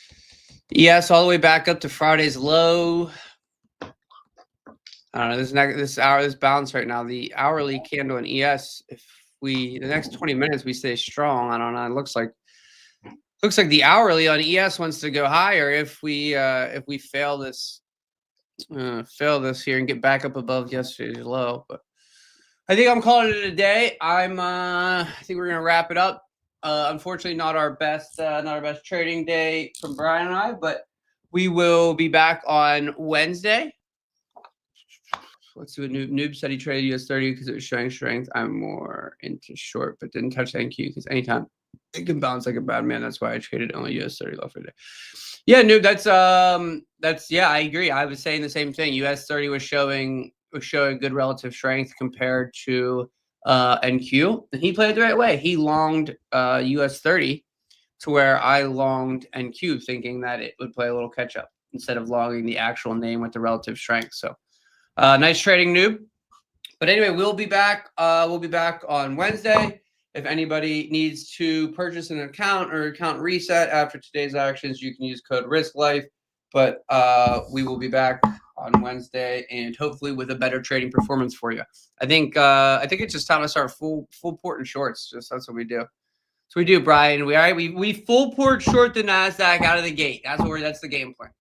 ES all the way back up to Friday's low. I don't know. This bounce right now. The hourly candle in ES. If the next 20 minutes we stay strong, I don't know. It looks like the hourly on ES wants to go higher if we fail this here and get back up above yesterday's low. But I think I'm calling it a day. I think we're gonna wrap it up. Unfortunately, not our best trading day from Brian and I, but we will be back on Wednesday. Let's do a noob said he traded US30 because it was showing strength. I'm more into short, but didn't touch the NQ because anytime it can bounce like a bad man. That's why I traded only US30 low for today. Yeah, noob. That's yeah. I agree. I was saying the same thing. US30 was showing good relative strength compared to NQ, and he played the right way. He longed US30 to where I longed NQ, thinking that it would play a little catch up instead of longing the actual name with the relative strength. So. Nice trading, noob. But anyway, we'll be back. We'll be back on Wednesday. If anybody needs to purchase an account or account reset after today's actions, you can use code RISKLIFE. But we will be back on Wednesday and hopefully with a better trading performance for you. I think it's just time to start full port and shorts. Just that's what we do. So we do, Brian. We full port short the NASDAQ out of the gate. That's the game plan.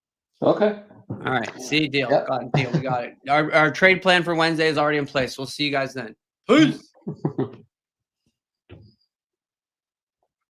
Okay. All right. See, deal. Yep. Deal. We got it. Our trade plan for Wednesday is already in place. We'll see you guys then. Peace.